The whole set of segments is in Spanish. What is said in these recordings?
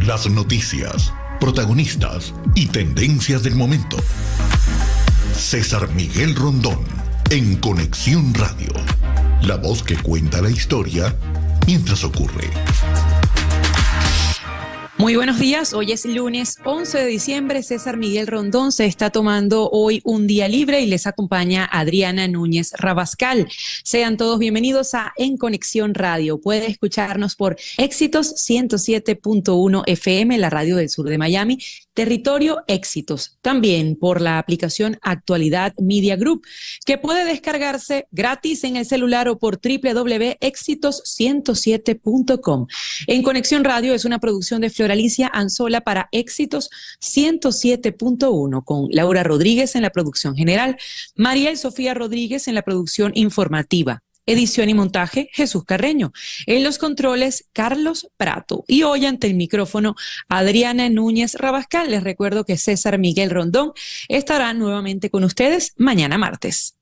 Las noticias, protagonistas y tendencias del momento. César Miguel Rondón, en Conexión Radio. La voz que cuenta la historia mientras ocurre. Muy buenos días, hoy es lunes 11 de diciembre, César Miguel Rondón se está tomando hoy un día libre y les acompaña Adriana Núñez Rabascal. Sean todos bienvenidos a En Conexión Radio. Puede escucharnos por Éxitos 107.1 FM, la radio del sur de Miami, Territorio Éxitos, también por la aplicación Actualidad Media Group, que puede descargarse gratis en el celular o por www.exitos107.com. En Conexión Radio es una producción de Floralicia Anzola para Éxitos 107.1, con Laura Rodríguez en la producción general, Mariel Sofía Rodríguez en la producción informativa. Edición y montaje, Jesús Carreño. En los controles, Carlos Prato. Y hoy ante el micrófono, Adriana Núñez Rabascal. Les recuerdo que César Miguel Rondón estará nuevamente con ustedes mañana martes.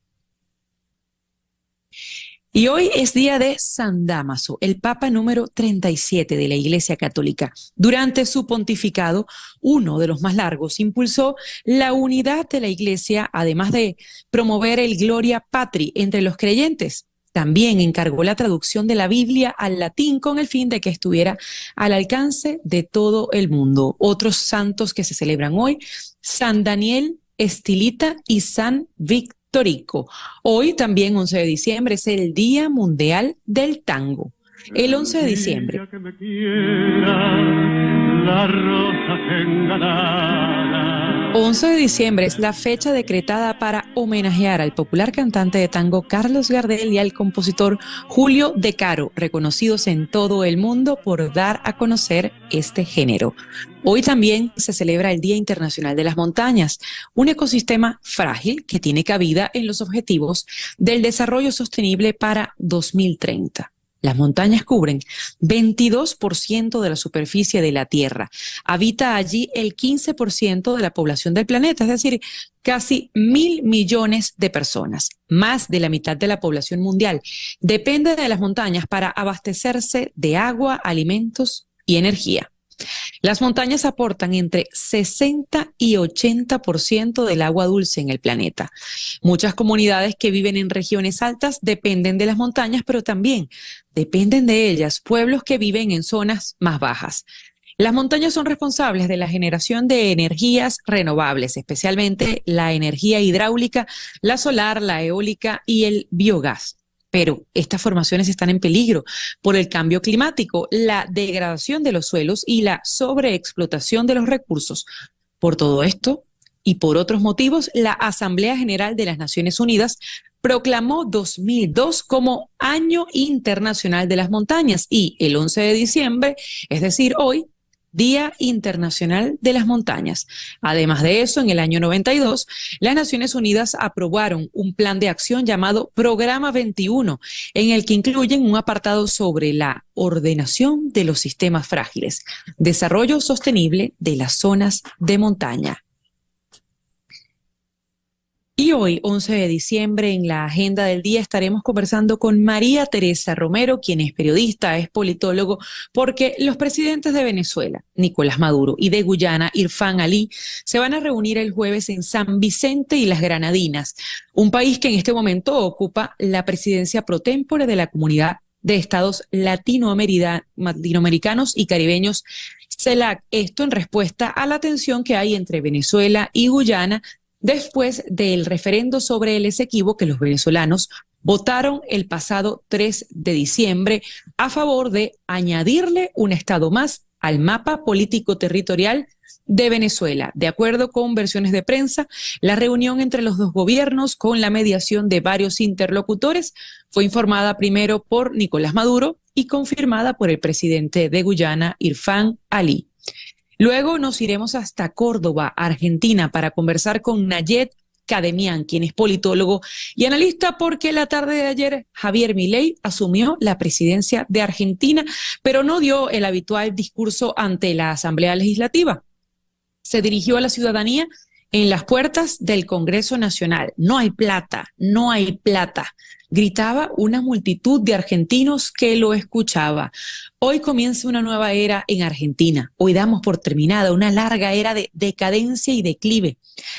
Y hoy es día de San Dámaso, el Papa número 37 de la Iglesia Católica. Durante su pontificado, uno de los más largos, impulsó la unidad de la Iglesia, además de promover el Gloria Patri entre los creyentes. También encargó la traducción de la Biblia al latín con el fin de que estuviera al alcance de todo el mundo. Otros santos que se celebran hoy: San Daniel, Estilita y San Victorico. Hoy también, 11 de diciembre, es el Día Mundial del Tango. El 11 de diciembre. La rosa 11 de diciembre es la fecha decretada para homenajear al popular cantante de tango Carlos Gardel y al compositor Julio De Caro, reconocidos en todo el mundo por dar a conocer este género. Hoy también se celebra el Día Internacional de las Montañas, un ecosistema frágil que tiene cabida en los objetivos del desarrollo sostenible para 2030. Las montañas cubren 22% de la superficie de la Tierra. Habita allí el 15% de la población del planeta, es decir, casi 1.000 millones de personas. Más de la mitad de la población mundial depende de las montañas para abastecerse de agua, alimentos y energía. Las montañas aportan entre 60 y 80% del agua dulce en el planeta. Muchas comunidades que viven en regiones altas dependen de las montañas, pero también dependen de ellas pueblos que viven en zonas más bajas. Las montañas son responsables de la generación de energías renovables, especialmente la energía hidráulica, la solar, la eólica y el biogás. Pero estas formaciones están en peligro por el cambio climático, la degradación de los suelos y la sobreexplotación de los recursos. Por todo esto y por otros motivos, la Asamblea General de las Naciones Unidas proclamó 2002 como Año Internacional de las Montañas y el 11 de diciembre, es decir, hoy, Día Internacional de las Montañas. Además de eso, en el año 92, las Naciones Unidas aprobaron un plan de acción llamado Programa 21, en el que incluyen un apartado sobre la ordenación de los sistemas frágiles, desarrollo sostenible de las zonas de montaña. Y hoy, 11 de diciembre, en la agenda del día estaremos conversando con María Teresa Romero, quien es periodista, es politólogo, porque los presidentes de Venezuela, Nicolás Maduro, y de Guyana, Irfán Ali, se van a reunir el jueves en San Vicente y las Granadinas, un país que en este momento ocupa la presidencia pro tempore de la Comunidad de Estados Latinoamericanos y Caribeños, CELAC. Esto en respuesta a la tensión que hay entre Venezuela y Guyana, después del referendo sobre el Esequibo que los venezolanos votaron el pasado 3 de diciembre a favor de añadirle un estado más al mapa político-territorial de Venezuela. De acuerdo con versiones de prensa, la reunión entre los dos gobiernos, con la mediación de varios interlocutores, fue informada primero por Nicolás Maduro y confirmada por el presidente de Guyana, Irfán Ali. Luego nos iremos hasta Córdoba, Argentina, para conversar con Nayet Kademian, quien es politólogo y analista, porque la tarde de ayer Javier Milei asumió la presidencia de Argentina, pero no dio el habitual discurso ante la Asamblea Legislativa. Se dirigió a la ciudadanía en las puertas del Congreso Nacional. No hay plata, no hay plata. gritaba una multitud de argentinos que lo escuchaba. Hoy comienza una nueva era en Argentina. Hoy damos por terminada una larga era de decadencia y declive.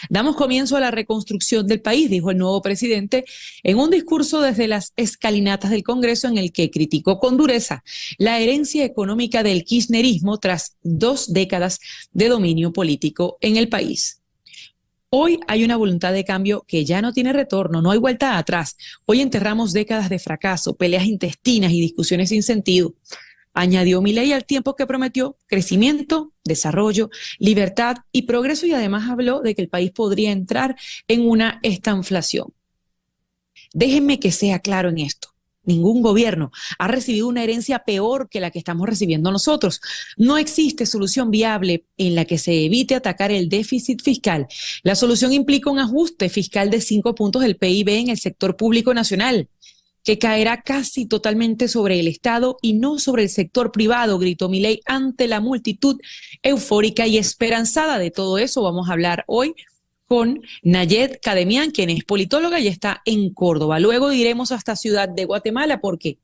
Damos comienzo a la reconstrucción del país, dijo el nuevo presidente en un discurso desde las escalinatas del Congreso en el que criticó con dureza la herencia económica del kirchnerismo tras 2 décadas de dominio político en el país. Hoy hay una voluntad de cambio que ya no tiene retorno, no hay vuelta atrás. Hoy enterramos décadas de fracaso, peleas intestinas y discusiones sin sentido. Añadió Milei al tiempo que prometió crecimiento, desarrollo, libertad y progreso, y además habló de que el país podría entrar en una estanflación. Déjenme que sea claro en esto. Ningún gobierno ha recibido una herencia peor que la que estamos recibiendo nosotros. No existe solución viable en la que se evite atacar el déficit fiscal. La solución implica un ajuste fiscal de 5 puntos del PIB en el sector público nacional, que caerá casi totalmente sobre el Estado y no sobre el sector privado, gritó Milei ante la multitud eufórica y esperanzada. De todo eso vamos a hablar hoy con Nayet Kademian, quien es politóloga y está en Córdoba. Luego iremos hasta Ciudad de Guatemala porque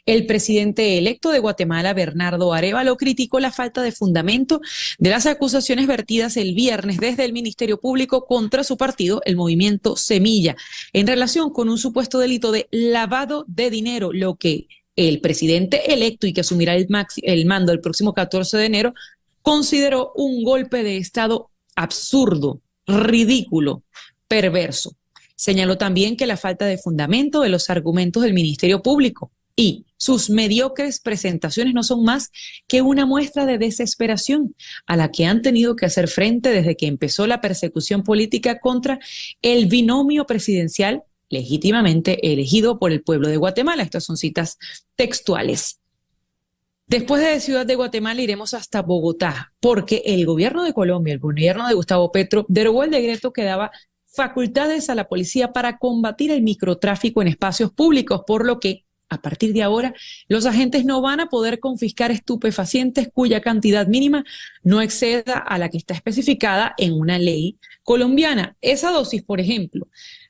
el presidente electo de Guatemala, Bernardo Arévalo, criticó la falta de fundamento de las acusaciones vertidas el viernes desde el Ministerio Público contra su partido, el Movimiento Semilla, en relación con un supuesto delito de lavado de dinero, lo que el presidente electo y que asumirá el mando el próximo 14 de enero consideró un golpe de Estado absurdo, ridículo, perverso. Señaló también que la falta de fundamento de los argumentos del Ministerio Público y sus mediocres presentaciones no son más que una muestra de desesperación a la que han tenido que hacer frente desde que empezó la persecución política contra el binomio presidencial legítimamente elegido por el pueblo de Guatemala. Estas son citas textuales. Después de Ciudad de Guatemala iremos hasta Bogotá, porque el gobierno de Colombia, el gobierno de Gustavo Petro, derogó el decreto que daba facultades a la policía para combatir el microtráfico en espacios públicos, por lo que, a partir de ahora, los agentes no van a poder confiscar estupefacientes cuya cantidad mínima no exceda a la que está especificada en una ley colombiana. Esa dosis, por ejemplo,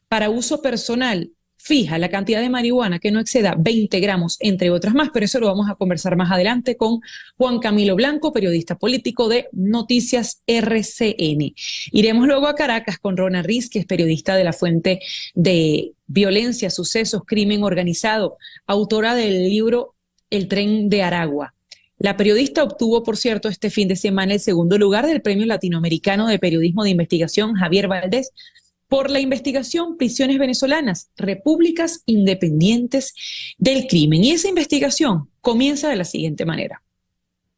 para uso personal, fija la cantidad de marihuana que no exceda 20 gramos, entre otras más, pero eso lo vamos a conversar más adelante con Juan Camilo Blanco, periodista político de Noticias RCN. Iremos luego a Caracas con Rona Riz, que es periodista de la fuente de Violencia, Sucesos, Crimen Organizado, autora del libro El Tren de Aragua. La periodista obtuvo, por cierto, este fin de semana el 2º lugar del Premio Latinoamericano de Periodismo de Investigación Javier Valdés por la investigación Prisiones Venezolanas, Repúblicas Independientes del Crimen. Y esa investigación comienza de la siguiente manera.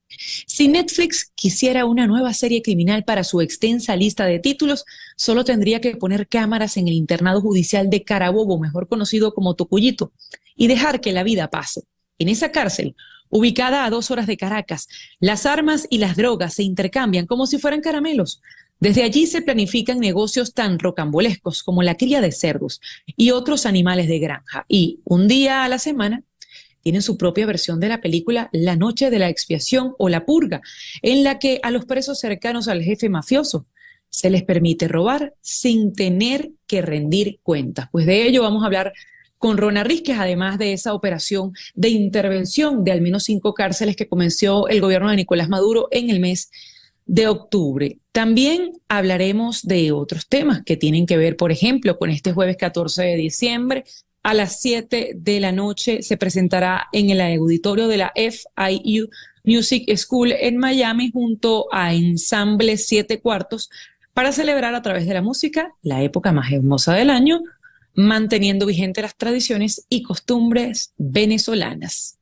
Si Netflix quisiera una nueva serie criminal para su extensa lista de títulos, solo tendría que poner cámaras en el internado judicial de Carabobo, mejor conocido como Tocuyito, y dejar que la vida pase. En esa cárcel, ubicada a 2 horas de Caracas, las armas y las drogas se intercambian como si fueran caramelos. Desde allí se planifican negocios tan rocambolescos como la cría de cerdos y otros animales de granja. Y un día a la semana tienen su propia versión de la película La Noche de la Expiación o La Purga, en la que a los presos cercanos al jefe mafioso se les permite robar sin tener que rendir cuentas. Pues de ello vamos a hablar con Rona Riz, que además de esa operación de intervención de al menos 5 cárceles que comenzó el gobierno de Nicolás Maduro en el mes de octubre. También hablaremos de otros temas que tienen que ver, por ejemplo, con este jueves 14 de diciembre. A las 7 de la noche se presentará en el auditorio de la FIU Music School en Miami junto a Ensamble 7 Cuartos para celebrar a través de la música la época más hermosa del año, manteniendo vigentes las tradiciones y costumbres venezolanas.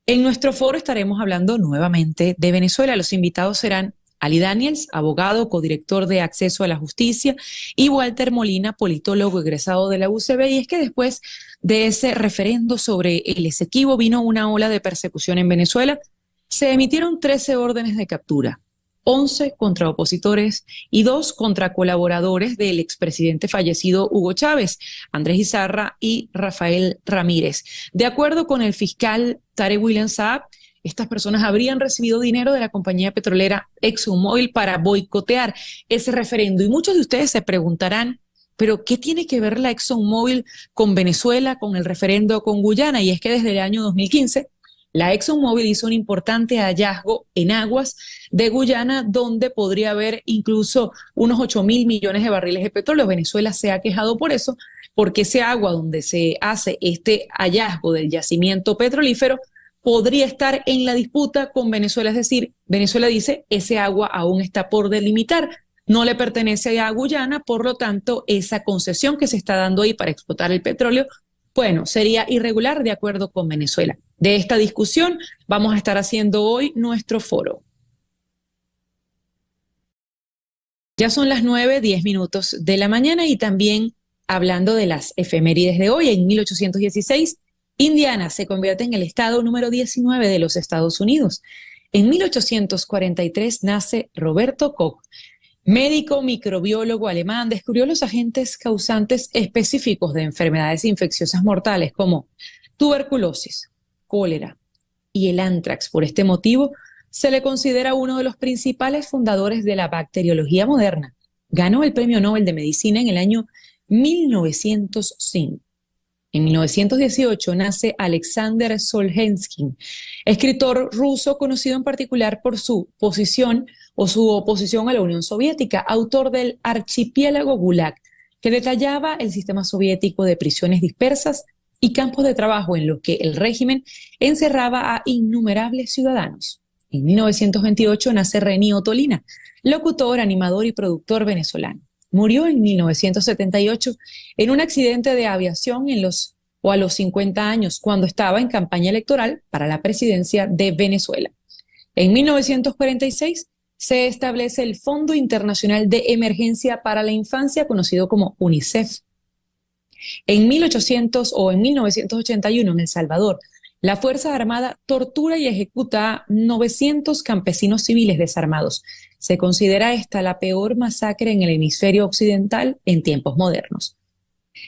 En nuestro foro estaremos hablando nuevamente de Venezuela. Los invitados serán Ali Daniels, abogado, codirector de Acceso a la Justicia, y Walter Molina, politólogo egresado de la UCB. Y es que después de ese referendo sobre el Esequibo vino una ola de persecución en Venezuela. Se emitieron 13 órdenes de captura, 11 contra opositores y 2 contra colaboradores del expresidente fallecido Hugo Chávez, Andrés Izarra y Rafael Ramírez. De acuerdo con el fiscal Tarek William Saab, estas personas habrían recibido dinero de la compañía petrolera ExxonMobil para boicotear ese referendo. Y muchos de ustedes se preguntarán, Pero ¿qué tiene que ver la ExxonMobil con Venezuela, con el referendo con Guyana? Y es que desde el año 2015 la ExxonMobil hizo un importante hallazgo en aguas de Guyana, donde podría haber incluso unos 8.000 millones de barriles de petróleo. Venezuela se ha quejado por eso, porque ese agua donde se hace este hallazgo del yacimiento petrolífero podría estar en la disputa con Venezuela. Es decir, Venezuela dice, ese agua aún está por delimitar, no le pertenece a Guyana, por lo tanto, esa concesión que se está dando ahí para explotar el petróleo, bueno, sería irregular de acuerdo con Venezuela. De esta discusión vamos a estar haciendo hoy nuestro foro. Ya son las 9:10 de la mañana y también hablando de las efemérides de hoy, en 1816, Indiana se convierte en el estado número 19 de los Estados Unidos. En 1843 nace Roberto Koch, médico microbiólogo alemán. Descubrió los agentes causantes específicos de enfermedades infecciosas mortales como tuberculosis, cólera y el anthrax. Por este motivo, se le considera uno de los principales fundadores de la bacteriología moderna. Ganó el Premio Nobel de Medicina en el año 1905. En 1918 nace Alexander Solzhenitsyn, escritor ruso conocido en particular por su posición o su oposición a la Unión Soviética, autor del Archipiélago Gulag, que detallaba el sistema soviético de prisiones dispersas y campos de trabajo en los que el régimen encerraba a innumerables ciudadanos. En 1928 nace Reni Ottolina, locutor, animador y productor venezolano. Murió en 1978 en un accidente de aviación a los 50 años, cuando estaba en campaña electoral para la presidencia de Venezuela. En 1946 se establece el Fondo Internacional de Emergencia para la Infancia, conocido como UNICEF. En 1981, en El Salvador, la Fuerza Armada tortura y ejecuta a 900 campesinos civiles desarmados. Se considera esta la peor masacre en el hemisferio occidental en tiempos modernos.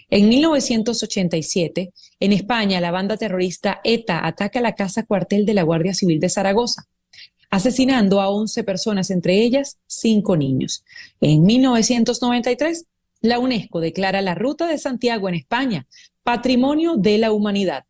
En 1987, en España, la banda terrorista ETA ataca la casa cuartel de la Guardia Civil de Zaragoza, asesinando a 11 personas, entre ellas 5 niños. En 1993, la UNESCO declara la Ruta de Santiago en España Patrimonio de la Humanidad.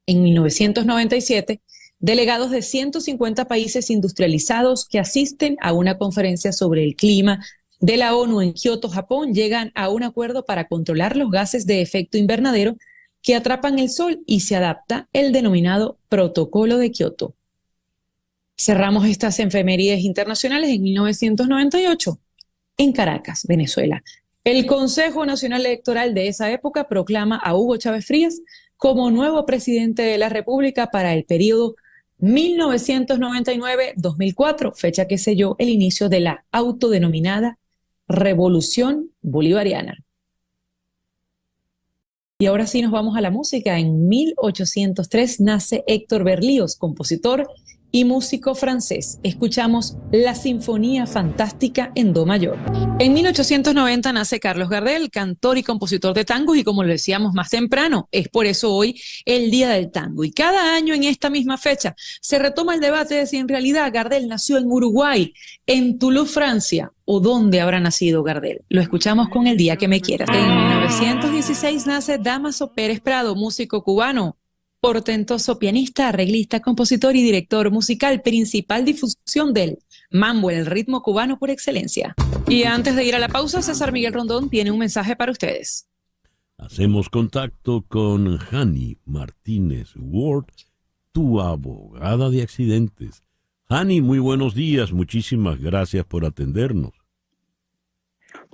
En 1997, delegados de 150 países industrializados que asisten a una conferencia sobre el clima de la ONU en Kioto, Japón, llegan a un acuerdo para controlar los gases de efecto invernadero que atrapan el sol y se adapta el denominado Protocolo de Kioto. Cerramos estas efemérides internacionales en 1998, en Caracas, Venezuela. El Consejo Nacional Electoral de esa época proclama a Hugo Chávez Frías como nuevo presidente de la República para el periodo 1999-2004, fecha que selló el inicio de la autodenominada Revolución Bolivariana. Y ahora sí nos vamos a la música. En 1803 nace Héctor Berlioz, compositor y músico francés. Escuchamos la Sinfonía Fantástica en Do mayor. En 1890 nace Carlos Gardel, cantor y compositor de tango, y como lo decíamos más temprano, es por eso hoy el Día del Tango. Y cada año en esta misma fecha se retoma el debate de si en realidad Gardel nació en Uruguay, en Toulouse, Francia, o dónde habrá nacido Gardel. Lo escuchamos con El Día que me quieras. En 1916 nace Dámaso Pérez Prado, músico cubano, portentoso pianista, arreglista, compositor y director musical, principal difusión del mambo, el ritmo cubano por excelencia. Y antes de ir a la pausa, César Miguel Rondón tiene un mensaje para ustedes. Hacemos contacto con Hani Martínez Ward, tu abogada de accidentes. Hani, muy buenos días, muchísimas gracias por atendernos.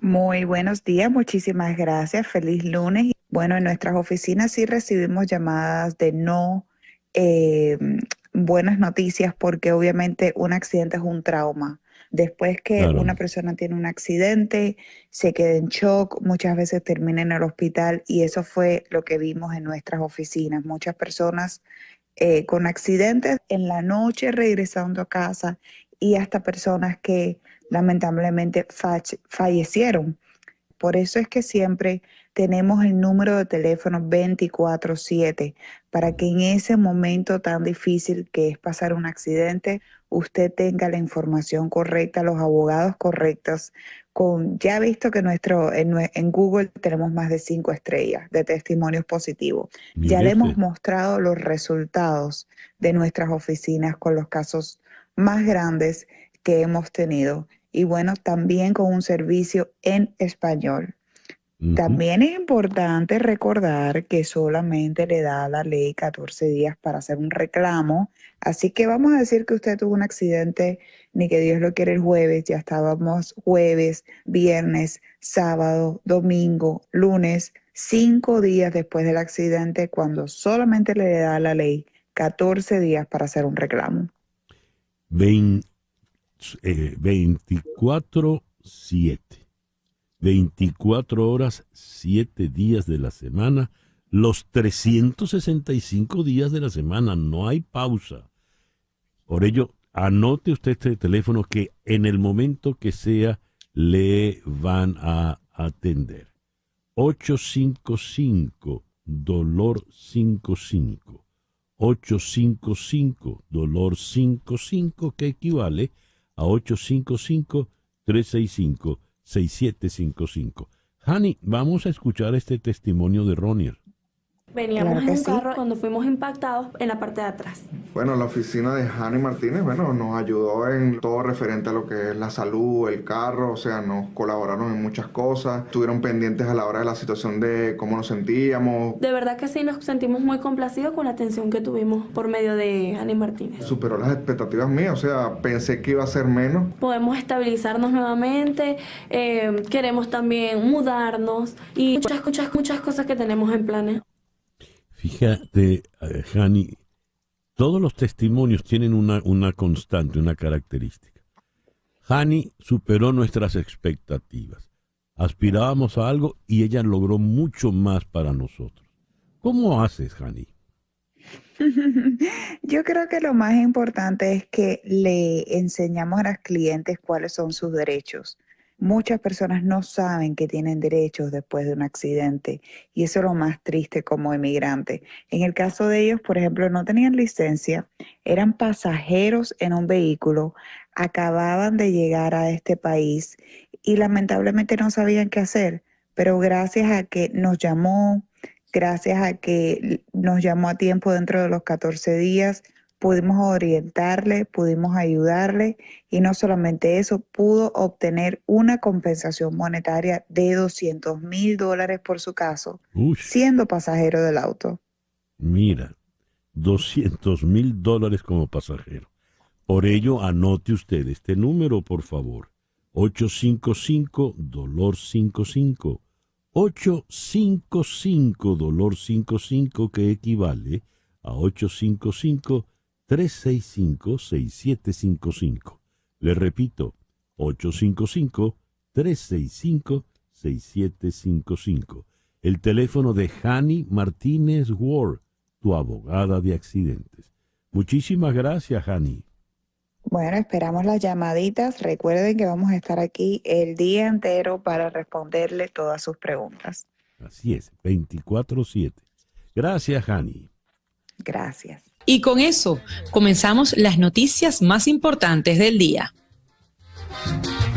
Muy buenos días, muchísimas gracias, feliz lunes. Bueno, en nuestras oficinas sí recibimos llamadas de no buenas noticias, porque obviamente un accidente es un trauma. Después que Claro. una persona tiene un accidente, se queda en shock, muchas veces termina en el hospital, y eso fue lo que vimos en nuestras oficinas. Muchas personas con accidentes en la noche regresando a casa, y hasta personas que lamentablemente fallecieron. Por eso es que siempre tenemos el número de teléfono 24/7, para que en ese momento tan difícil que es pasar un accidente, usted tenga la información correcta, los abogados correctos, ya he visto que en Google tenemos más de 5 estrellas de testimonios positivos. Ya le hemos mostrado los resultados de nuestras oficinas con los casos más grandes que hemos tenido. Y bueno, también con un servicio en español. También es importante recordar que solamente le da la ley 14 días para hacer un reclamo. Así que vamos a decir que usted tuvo un accidente, ni que Dios lo quiere el jueves, ya estábamos jueves, viernes, sábado, domingo, lunes, 5 días después del accidente, cuando solamente le da la ley 14 días para hacer un reclamo. 24/7. 24 horas, 7 días de la semana, los 365 días de la semana, no hay pausa. Por ello, anote usted este teléfono que en el momento que sea le van a atender. 855-DOLOR-55. 855-DOLOR-55, que equivale a 855-365-6755. Hani, vamos a escuchar este testimonio de Ronier. Veníamos en un carro cuando fuimos impactados en la parte de atrás. Bueno, la oficina de Hani Martínez, nos ayudó en todo referente a lo que es la salud, el carro, o sea, nos colaboraron en muchas cosas, estuvieron pendientes a la hora de la situación de cómo nos sentíamos. De verdad que sí, nos sentimos muy complacidos con la atención que tuvimos por medio de Hani Martínez. Superó las expectativas mías, o sea, pensé que iba a ser menos. Podemos estabilizarnos nuevamente, queremos también mudarnos y muchas cosas que tenemos en planes. Fíjate, Hani, todos los testimonios tienen una constante, una característica. Hani superó nuestras expectativas. Aspirábamos a algo y ella logró mucho más para nosotros. ¿Cómo haces, Hani? Yo creo que lo más importante es que le enseñamos a las clientes cuáles son sus derechos. Muchas personas no saben que tienen derechos después de un accidente y eso es lo más triste como inmigrante. En el caso de ellos, por ejemplo, no tenían licencia, eran pasajeros en un vehículo, acababan de llegar a este país y lamentablemente no sabían qué hacer, pero gracias a que nos llamó a tiempo dentro de los 14 días, pudimos orientarle, pudimos ayudarle y no solamente eso, pudo obtener una compensación monetaria de $200,000 por su caso, siendo pasajero del auto. Mira, $200,000 como pasajero. Por ello, anote usted este número, por favor. 855-DOLOR-55. 855-DOLOR-55, que equivale a 855-365-6755. Le repito, 855-365-6755. El teléfono de Hani Martínez Ward, tu abogada de accidentes. Muchísimas gracias, Hani. Bueno, esperamos las llamaditas. Recuerden que vamos a estar aquí el día entero para responderle todas sus preguntas. Así es, 24/7. Gracias, Hani. Gracias. Y con eso comenzamos las noticias más importantes del día.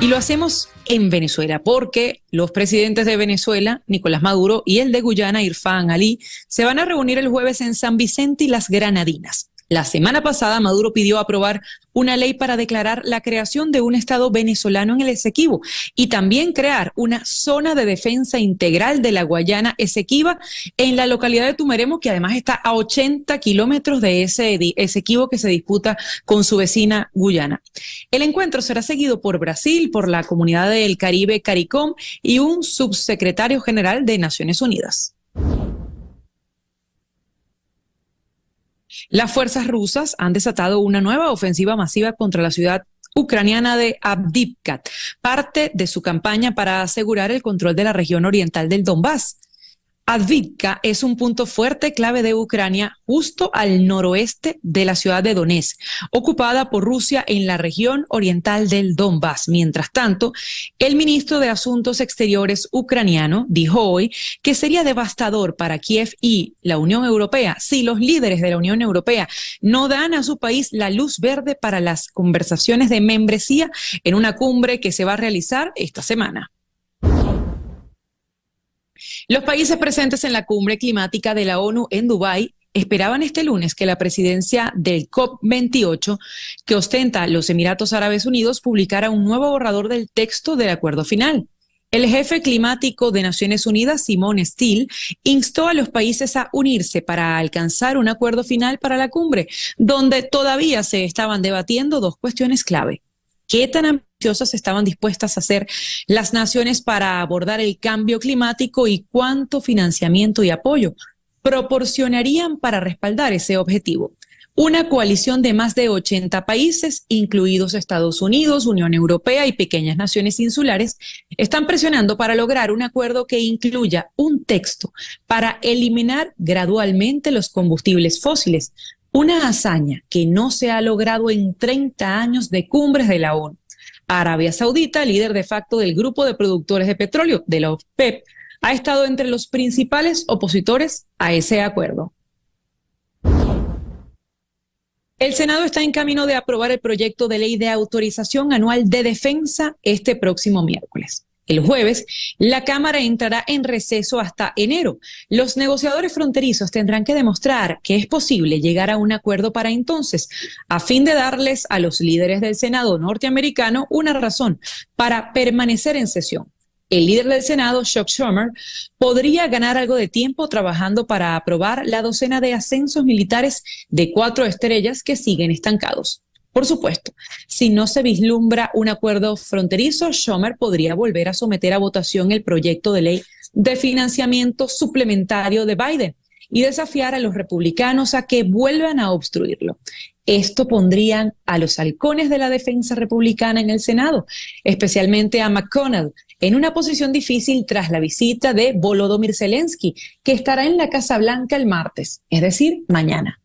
Y lo hacemos en Venezuela, porque los presidentes de Venezuela, Nicolás Maduro, y el de Guyana, Irfán Ali, se van a reunir el jueves en San Vicente y las Granadinas. La semana pasada, Maduro pidió aprobar una ley para declarar la creación de un Estado venezolano en el Esequibo y también crear una zona de defensa integral de la Guayana Esequiba en la localidad de Tumeremo, que además está a 80 kilómetros de ese Esequibo que se disputa con su vecina Guyana. El encuentro será seguido por Brasil, por la Comunidad del Caribe, CARICOM, y un subsecretario general de Naciones Unidas. Las fuerzas rusas han desatado una nueva ofensiva masiva contra la ciudad ucraniana de Avdiivka, parte de su campaña para asegurar el control de la región oriental del Donbass. Avdiivka es un punto fuerte clave de Ucrania justo al noroeste de la ciudad de Donetsk, ocupada por Rusia en la región oriental del Donbass. Mientras tanto, el ministro de Asuntos Exteriores ucraniano dijo hoy que sería devastador para Kiev y la Unión Europea si los líderes de la Unión Europea no dan a su país la luz verde para las conversaciones de membresía en una cumbre que se va a realizar esta semana. Los países presentes en la cumbre climática de la ONU en Dubái esperaban este lunes que la presidencia del COP28, que ostenta los Emiratos Árabes Unidos, publicara un nuevo borrador del texto del acuerdo final. El jefe climático de Naciones Unidas, Simone Steele, instó a los países a unirse para alcanzar un acuerdo final para la cumbre, donde todavía se estaban debatiendo dos cuestiones clave. ¿Qué tan ambiciosas estaban dispuestas a ser las naciones para abordar el cambio climático y cuánto financiamiento y apoyo proporcionarían para respaldar ese objetivo? Una coalición de más de 80 países, incluidos Estados Unidos, Unión Europea y pequeñas naciones insulares, están presionando para lograr un acuerdo que incluya un texto para eliminar gradualmente los combustibles fósiles, una hazaña que no se ha logrado en 30 años de cumbres de la ONU. Arabia Saudita, líder de facto del grupo de productores de petróleo de la OPEP, ha estado entre los principales opositores a ese acuerdo. El Senado está en camino de aprobar el proyecto de ley de autorización anual de defensa este próximo miércoles. El jueves, la Cámara entrará en receso hasta enero. Los negociadores fronterizos tendrán que demostrar que es posible llegar a un acuerdo para entonces, a fin de darles a los líderes del Senado norteamericano una razón para permanecer en sesión. El líder del Senado, Chuck Schumer, podría ganar algo de tiempo trabajando para aprobar la docena de ascensos militares de 4 estrellas que siguen estancados. Por supuesto, si no se vislumbra un acuerdo fronterizo, Schumer podría volver a someter a votación el proyecto de ley de financiamiento suplementario de Biden y desafiar a los republicanos a que vuelvan a obstruirlo. Esto pondría a los halcones de la defensa republicana en el Senado, especialmente a McConnell, en una posición difícil tras la visita de Volodymyr Zelensky, que estará en la Casa Blanca el martes, es decir, mañana.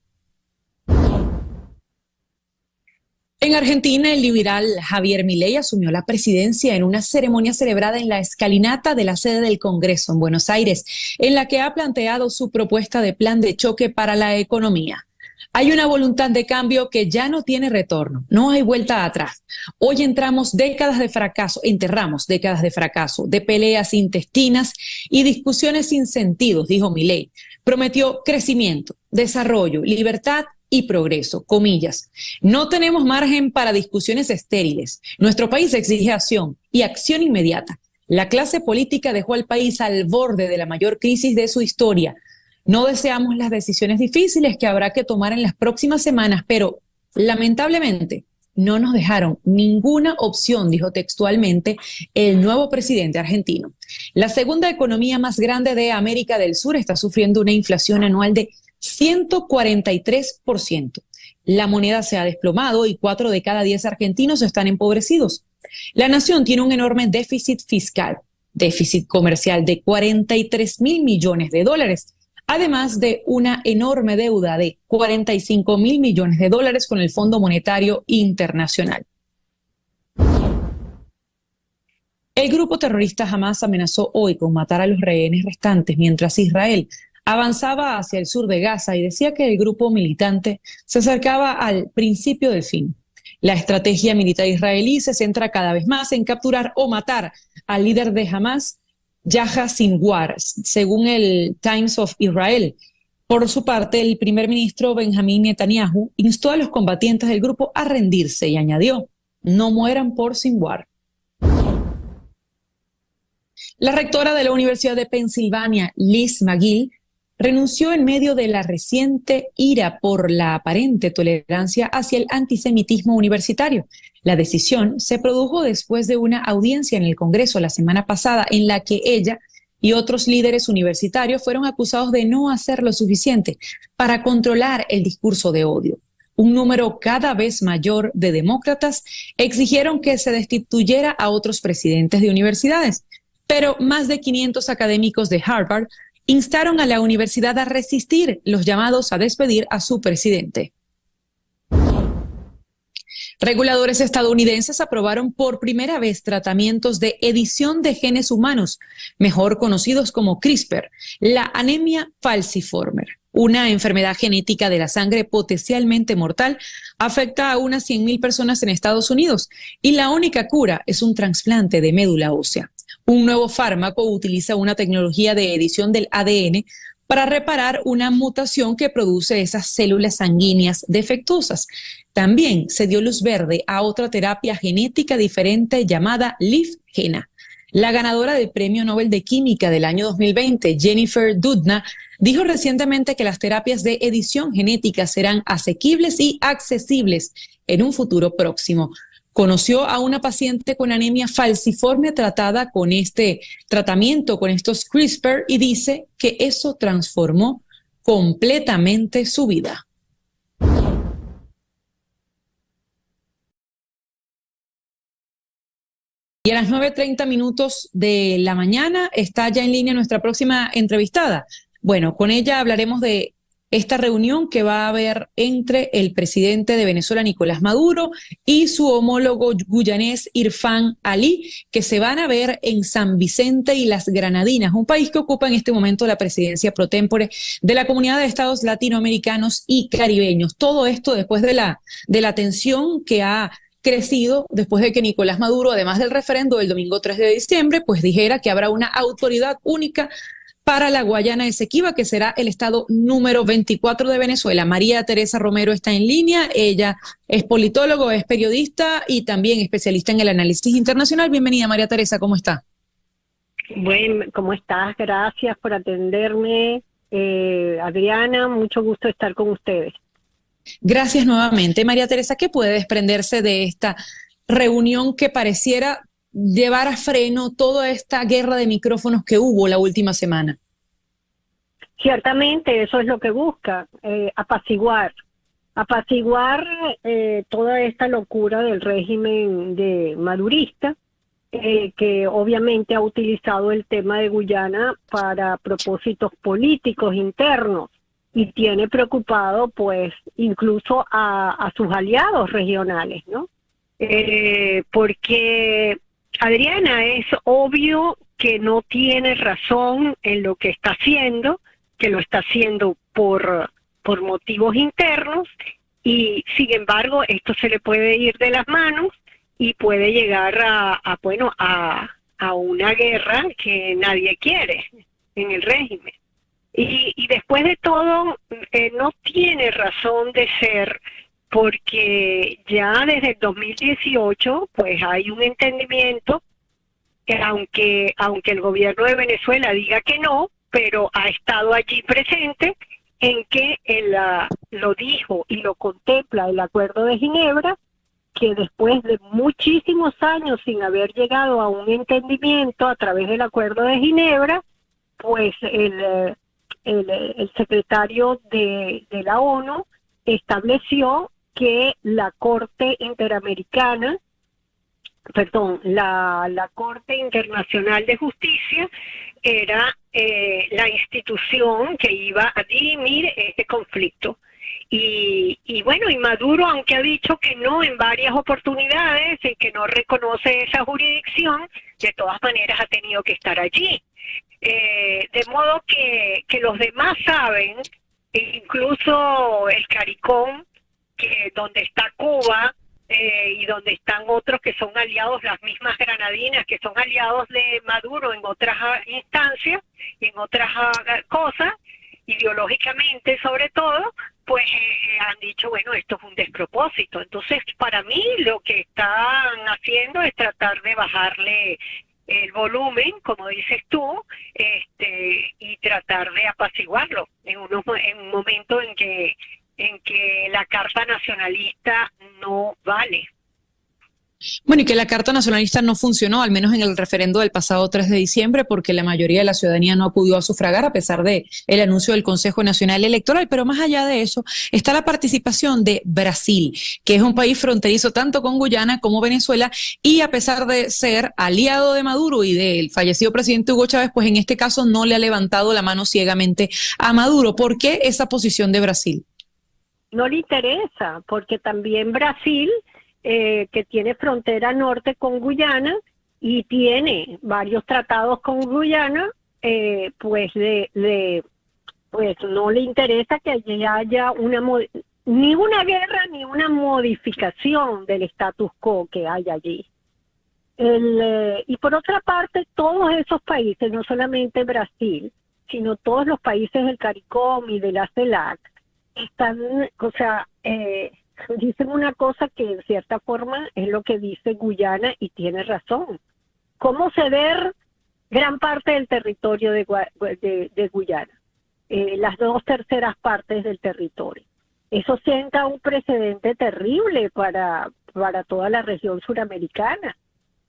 En Argentina, el liberal Javier Milei asumió la presidencia en una ceremonia celebrada en la escalinata de la sede del Congreso en Buenos Aires, en la que ha planteado su propuesta de plan de choque para la economía. Hay una voluntad de cambio que ya no tiene retorno, no hay vuelta atrás. Hoy enterramos décadas de fracaso, de peleas intestinas y discusiones sin sentido, dijo Milei. Prometió crecimiento, desarrollo, libertad y progreso, comillas. No tenemos margen para discusiones estériles. Nuestro país exige acción y acción inmediata. La clase política dejó al país al borde de la mayor crisis de su historia. No deseamos las decisiones difíciles que habrá que tomar en las próximas semanas, pero lamentablemente no nos dejaron ninguna opción, dijo textualmente el nuevo presidente argentino. La segunda economía más grande de América del Sur está sufriendo una inflación anual de 143%. La moneda se ha desplomado y 4 de cada 10 argentinos están empobrecidos. La nación tiene un enorme déficit fiscal, déficit comercial de 43.000 millones de dólares, además de una enorme deuda de 45.000 millones de dólares con el Fondo Monetario Internacional. El grupo terrorista Hamás amenazó hoy con matar a los rehenes restantes mientras Israel avanzaba hacia el sur de Gaza y decía que el grupo militante se acercaba al principio del fin. La estrategia militar israelí se centra cada vez más en capturar o matar al líder de Hamás, Yahya Sinwar, según el Times of Israel. Por su parte, el primer ministro Benjamín Netanyahu instó a los combatientes del grupo a rendirse y añadió: no mueran por Sinwar. La rectora de la Universidad de Pensilvania, Liz McGill, renunció en medio de la reciente ira por la aparente tolerancia hacia el antisemitismo universitario. La decisión se produjo después de una audiencia en el Congreso la semana pasada en la que ella y otros líderes universitarios fueron acusados de no hacer lo suficiente para controlar el discurso de odio. Un número cada vez mayor de demócratas exigieron que se destituyera a otros presidentes de universidades, pero más de 500 académicos de Harvard instaron a la universidad a resistir los llamados a despedir a su presidente. Reguladores estadounidenses aprobaron por primera vez tratamientos de edición de genes humanos, mejor conocidos como CRISPR, la anemia falciforme. Una enfermedad genética de la sangre potencialmente mortal afecta a unas 100,000 personas en Estados Unidos y la única cura es un trasplante de médula ósea. Un nuevo fármaco utiliza una tecnología de edición del ADN para reparar una mutación que produce esas células sanguíneas defectuosas. También se dio luz verde a otra terapia genética diferente llamada LIF-GENA. La ganadora del Premio Nobel de Química del año 2020, Jennifer Doudna, dijo recientemente que las terapias de edición genética serán asequibles y accesibles en un futuro próximo. Conoció a una paciente con anemia falciforme tratada con este tratamiento, con estos CRISPR, y dice que eso transformó completamente su vida. Y a las 9:30 de la mañana está ya en línea nuestra próxima entrevistada. Bueno, con ella hablaremos de esta reunión que va a haber entre el presidente de Venezuela, Nicolás Maduro, y su homólogo guyanés, Irfan Ali, que se van a ver en San Vicente y las Granadinas, un país que ocupa en este momento la presidencia pro tempore de la Comunidad de Estados Latinoamericanos y Caribeños. Todo esto después de la tensión que ha crecido después de que Nicolás Maduro, además del referendo del domingo 3 de diciembre, pues dijera que habrá una autoridad única para la Guayana Esequiba, que será el estado número 24 de Venezuela. María Teresa Romero está en línea. Ella es politólogo, es periodista y también especialista en el análisis internacional. Bienvenida, María Teresa, ¿cómo está? Bueno, ¿cómo estás? Gracias por atenderme. Adriana, mucho gusto estar con ustedes. Gracias nuevamente. María Teresa, ¿qué puede desprenderse de esta reunión que pareciera llevar a freno toda esta guerra de micrófonos que hubo la última semana? Ciertamente eso es lo que busca, apaciguar toda esta locura del régimen de madurista, que obviamente ha utilizado el tema de Guyana para propósitos políticos internos y tiene preocupado pues incluso a sus aliados regionales, ¿no? Porque Adriana, es obvio que no tiene razón en lo que está haciendo, que lo está haciendo por motivos internos, y sin embargo esto se le puede ir de las manos y puede llegar a una guerra que nadie quiere en el régimen. Y después de todo, no tiene razón de ser, porque ya desde el 2018 pues hay un entendimiento que aunque el gobierno de Venezuela diga que no, pero ha estado allí presente, en que lo dijo y lo contempla el Acuerdo de Ginebra, que después de muchísimos años sin haber llegado a un entendimiento a través del Acuerdo de Ginebra, pues el secretario de la ONU estableció que la Corte Interamericana, la Corte Internacional de Justicia era la institución que iba a dirimir este conflicto. Y bueno, y Maduro, aunque ha dicho que no en varias oportunidades, en que no reconoce esa jurisdicción, de todas maneras ha tenido que estar allí. De modo que los demás saben, incluso el CARICOM, que donde está Cuba y donde están otros que son aliados, las mismas Granadinas, que son aliados de Maduro en otras instancias, en otras cosas, ideológicamente sobre todo, pues han dicho, bueno, esto es un despropósito. Entonces, para mí lo que están haciendo es tratar de bajarle el volumen, como dices tú, y tratar de apaciguarlo en un momento en que la carta nacionalista no vale. Bueno, y que la Carta Nacionalista no funcionó, al menos en el referendo del pasado 3 de diciembre, porque la mayoría de la ciudadanía no acudió a sufragar a pesar de el anuncio del Consejo Nacional Electoral. Pero más allá de eso, está la participación de Brasil, que es un país fronterizo tanto con Guyana como Venezuela, y a pesar de ser aliado de Maduro y del fallecido presidente Hugo Chávez, pues en este caso no le ha levantado la mano ciegamente a Maduro. ¿Por qué esa posición de Brasil? No le interesa, porque también Brasil, que tiene frontera norte con Guyana y tiene varios tratados con Guyana, pues pues no le interesa que allí haya ni una guerra ni una modificación del status quo que hay allí. Y por otra parte, todos esos países, no solamente Brasil, sino todos los países del CARICOM y de la CELAC, están, o sea, dicen una cosa que en cierta forma es lo que dice Guyana y tiene razón. ¿Cómo ceder gran parte del territorio de Guyana? Las 2/3 partes del territorio. Eso sienta un precedente terrible para toda la región suramericana.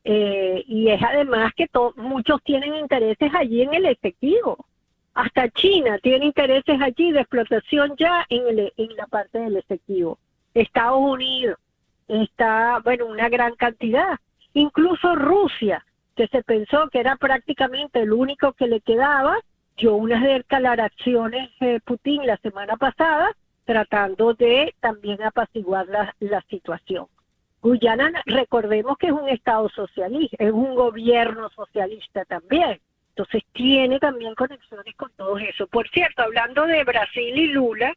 Y es además que muchos tienen intereses allí en el Esequibo. Hasta China tiene intereses allí de explotación ya en la parte del Esequibo. Estados Unidos está, bueno, una gran cantidad. Incluso Rusia, que se pensó que era prácticamente el único que le quedaba, dio unas declaraciones Putin la semana pasada, tratando de también apaciguar la situación. Guyana, recordemos que es un estado socialista, es un gobierno socialista también. Entonces tiene también conexiones con todo eso. Por cierto, hablando de Brasil y Lula,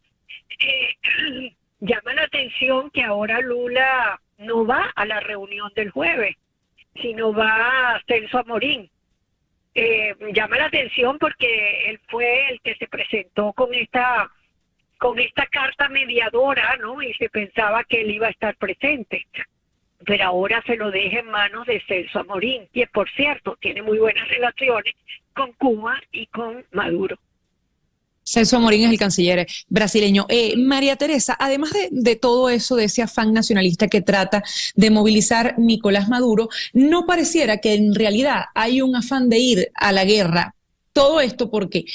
llama la atención que ahora Lula no va a la reunión del jueves, sino va a Celso Amorín. Llama la atención porque él fue el que se presentó con esta carta mediadora, ¿no? Y se pensaba que él iba a estar presente. Pero ahora se lo deja en manos de Celso Amorín, y por cierto, tiene muy buenas relaciones con Cuba y con Maduro. Celso Amorín es el canciller brasileño. María Teresa, además de todo eso, de ese afán nacionalista que trata de movilizar Nicolás Maduro, ¿no pareciera que en realidad hay un afán de ir a la guerra? Todo esto porque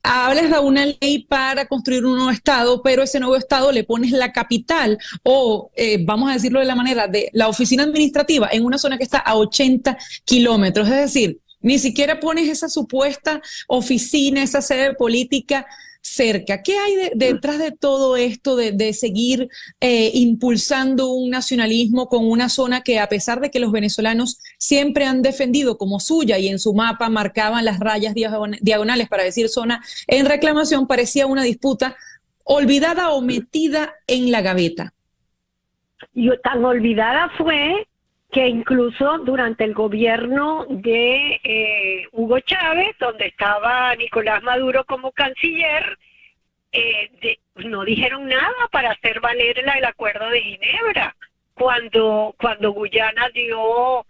hablas de una ley para construir un nuevo estado, pero ese nuevo estado le pones la capital o, vamos a decirlo de la manera, de la oficina administrativa en una zona que está a 80 kilómetros. Es decir, ni siquiera pones esa supuesta oficina, esa sede política cerca. ¿Qué hay detrás de todo esto de seguir impulsando un nacionalismo con una zona que, a pesar de que los venezolanos siempre han defendido como suya y en su mapa marcaban las rayas diagonales para decir zona en reclamación, parecía una disputa olvidada o metida en la gaveta? Y tan olvidada fue que incluso durante el gobierno de Hugo Chávez, donde estaba Nicolás Maduro como canciller, no dijeron nada para hacer valer el acuerdo de Ginebra, cuando Guyana dio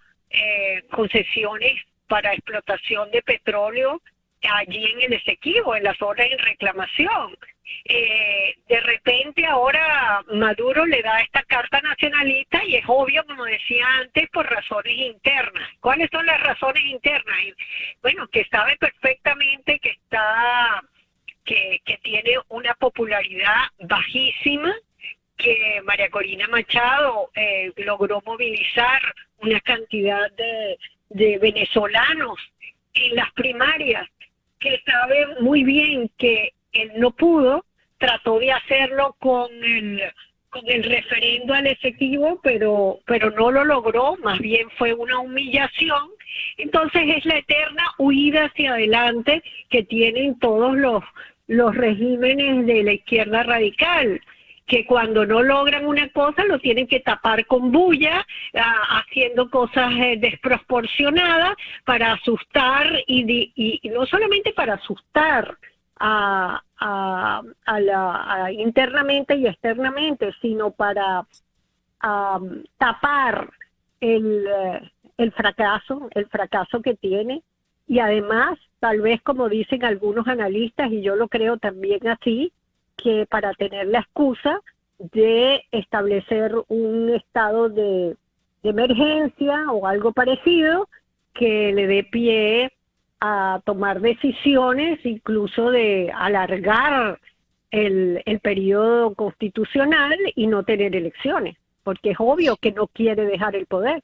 concesiones para explotación de petróleo allí en el Esequibo, en la zona en reclamación. De repente ahora Maduro le da esta carta nacionalista y es obvio, como decía antes, por razones internas. ¿Cuáles son las razones internas? Bueno, que sabe perfectamente que tiene una popularidad bajísima, que María Corina Machado logró movilizar una cantidad de venezolanos en las primarias, que sabe muy bien que él no pudo, trató de hacerlo con el referendo al Esequibo, pero no lo logró, más bien fue una humillación. Entonces es la eterna huida hacia adelante que tienen todos los regímenes de la izquierda radical, que cuando no logran una cosa lo tienen que tapar con bulla, haciendo cosas desproporcionadas para asustar y no solamente para asustar internamente y externamente, sino para tapar el fracaso que tiene. Y además, tal vez como dicen algunos analistas, y yo lo creo también así, que para tener la excusa de establecer un estado de de emergencia o algo parecido que le dé pie a tomar decisiones, incluso de alargar el periodo constitucional y no tener elecciones, porque es obvio que no quiere dejar el poder.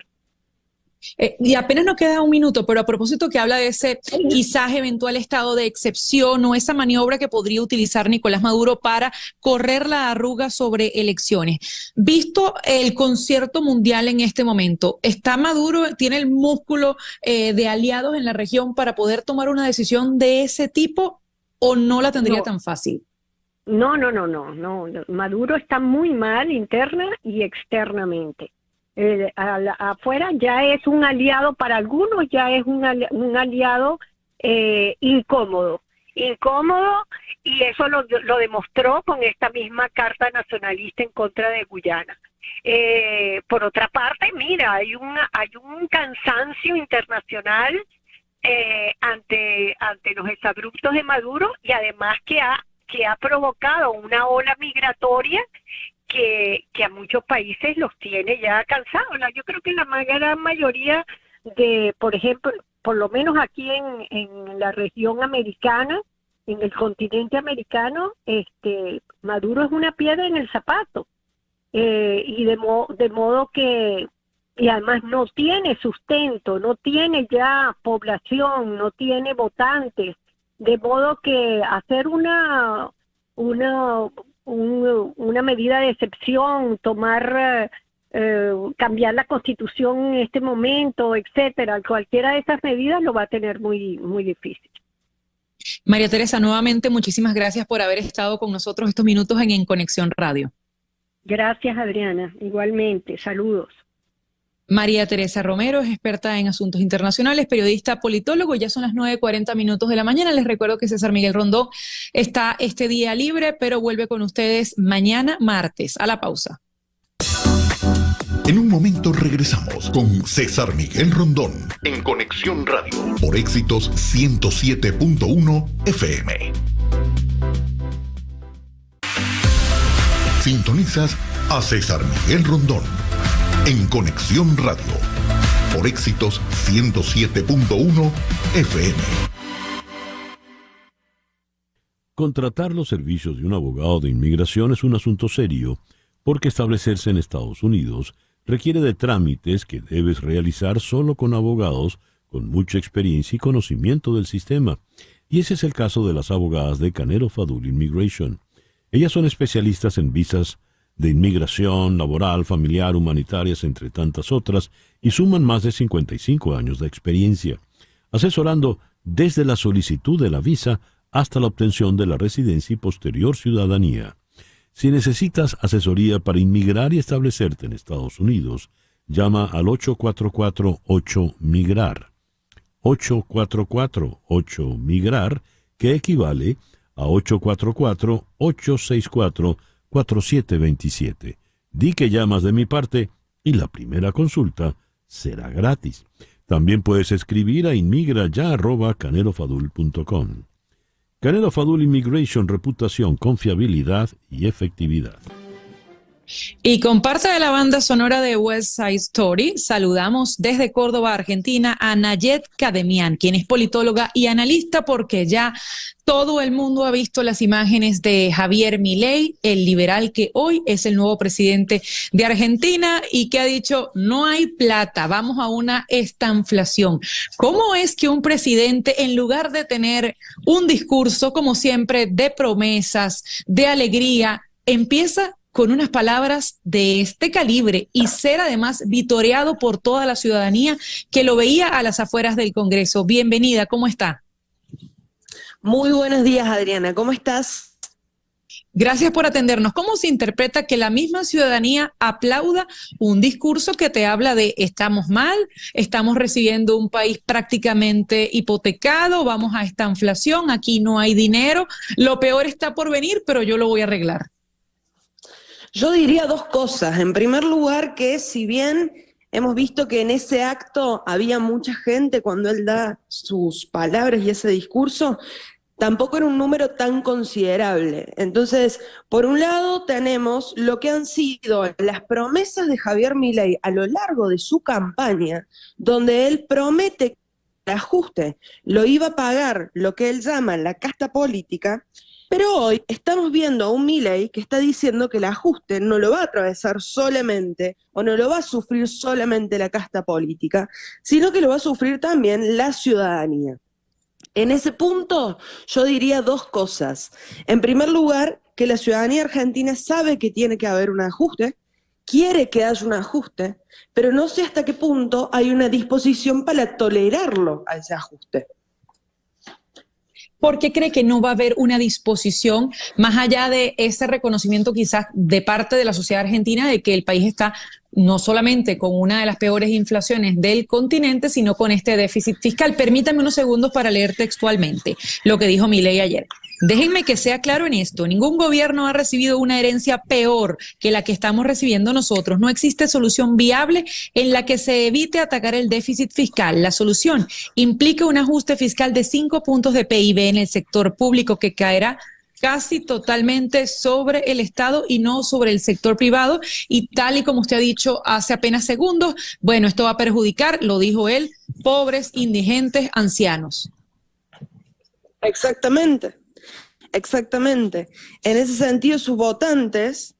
Y apenas nos queda un minuto, pero a propósito que habla de ese quizás eventual estado de excepción o esa maniobra que podría utilizar Nicolás Maduro para correr la arruga sobre elecciones. Visto el concierto mundial en este momento, ¿está Maduro, tiene el músculo de aliados en la región para poder tomar una decisión de ese tipo o no la tendría tan fácil? No. Maduro está muy mal interna y externamente. Afuera ya es un aliado para algunos, ya es un aliado incómodo, y eso lo demostró con esta misma carta nacionalista en contra de Guyana. Por otra parte, mira, hay un cansancio internacional ante los exabruptos de Maduro, y además que ha provocado una ola migratoria que a muchos países los tiene ya cansados. Yo creo que la gran mayoría por ejemplo, por lo menos aquí en la región americana, en el continente americano, Maduro es una piedra en el zapato, y de modo que, y además no tiene sustento, no tiene ya población, no tiene votantes, de modo que hacer una medida de excepción, cambiar la Constitución en este momento, etcétera, cualquiera de esas medidas lo va a tener muy, muy difícil. María Teresa, nuevamente muchísimas gracias por haber estado con nosotros estos minutos en Conexión Radio. Gracias, Adriana, igualmente, saludos. María Teresa Romero es experta en asuntos internacionales, periodista, politólogo. Ya son las 9:40 de la mañana. Les recuerdo que César Miguel Rondón está este día libre, pero vuelve con ustedes mañana martes. A la pausa. En un momento regresamos con César Miguel Rondón en Conexión Radio por Éxitos 107.1 FM. Sintonizas a César Miguel Rondón en Conexión Radio por Éxitos 107.1 FM. Contratar los servicios de un abogado de inmigración es un asunto serio, porque establecerse en Estados Unidos requiere de trámites que debes realizar solo con abogados con mucha experiencia y conocimiento del sistema. Y ese es el caso de las abogadas de Canelo Fadul Immigration. Ellas son especialistas en visas de inmigración, laboral, familiar, humanitarias, entre tantas otras, y suman más de 55 años de experiencia, asesorando desde la solicitud de la visa hasta la obtención de la residencia y posterior ciudadanía. Si necesitas asesoría para inmigrar y establecerte en Estados Unidos, llama al 844-8MIGRAR. 844-8MIGRAR, que equivale a 844-864-4727. Di que llamas de mi parte y la primera consulta será gratis. También puedes escribir a inmigraya@canelofadul.com. Canelo Fadul Immigration, reputación, confiabilidad y efectividad. Y con parte de la banda sonora de West Side Story, saludamos desde Córdoba, Argentina, a Nayet Kademian, quien es politóloga y analista, porque ya todo el mundo ha visto las imágenes de Javier Milei, el liberal que hoy es el nuevo presidente de Argentina y que ha dicho: no hay plata, vamos a una estanflación. ¿Cómo es que un presidente, en lugar de tener un discurso, como siempre, de promesas, de alegría, empieza con unas palabras de este calibre y ser además vitoreado por toda la ciudadanía que lo veía a las afueras del Congreso? Bienvenida, ¿cómo está? Muy buenos días, Adriana, ¿cómo estás? Gracias por atendernos. ¿Cómo se interpreta que la misma ciudadanía aplauda un discurso que te habla de estamos mal, estamos recibiendo un país prácticamente hipotecado, vamos a esta inflación, aquí no hay dinero, lo peor está por venir, pero yo lo voy a arreglar? Yo diría dos cosas. En primer lugar, que si bien hemos visto que en ese acto había mucha gente cuando él da sus palabras y ese discurso, tampoco era un número tan considerable. Entonces, por un lado tenemos lo que han sido las promesas de Javier Milei a lo largo de su campaña, donde él promete que el ajuste lo iba a pagar lo que él llama la casta política, pero hoy estamos viendo a un Milei que está diciendo que el ajuste no lo va a atravesar solamente, o no lo va a sufrir solamente la casta política, sino que lo va a sufrir también la ciudadanía. En ese punto yo diría dos cosas. En primer lugar, que la ciudadanía argentina sabe que tiene que haber un ajuste, quiere que haya un ajuste, pero no sé hasta qué punto hay una disposición para tolerarlo a ese ajuste. ¿Por qué cree que no va a haber una disposición más allá de ese reconocimiento quizás de parte de la sociedad argentina de que el país está no solamente con una de las peores inflaciones del continente, sino con este déficit fiscal? Permítame unos segundos para leer textualmente lo que dijo Milei ayer. Déjenme que sea claro en esto, ningún gobierno ha recibido una herencia peor que la que estamos recibiendo nosotros. No existe solución viable en la que se evite atacar el déficit fiscal. La solución implica un ajuste fiscal de 5 puntos de PIB en el sector público que caerá casi totalmente sobre el Estado y no sobre el sector privado. Y tal y como usted ha dicho hace apenas segundos, bueno, esto va a perjudicar, lo dijo él, pobres, indigentes, ancianos. Exactamente. Exactamente. En ese sentido, sus votantes,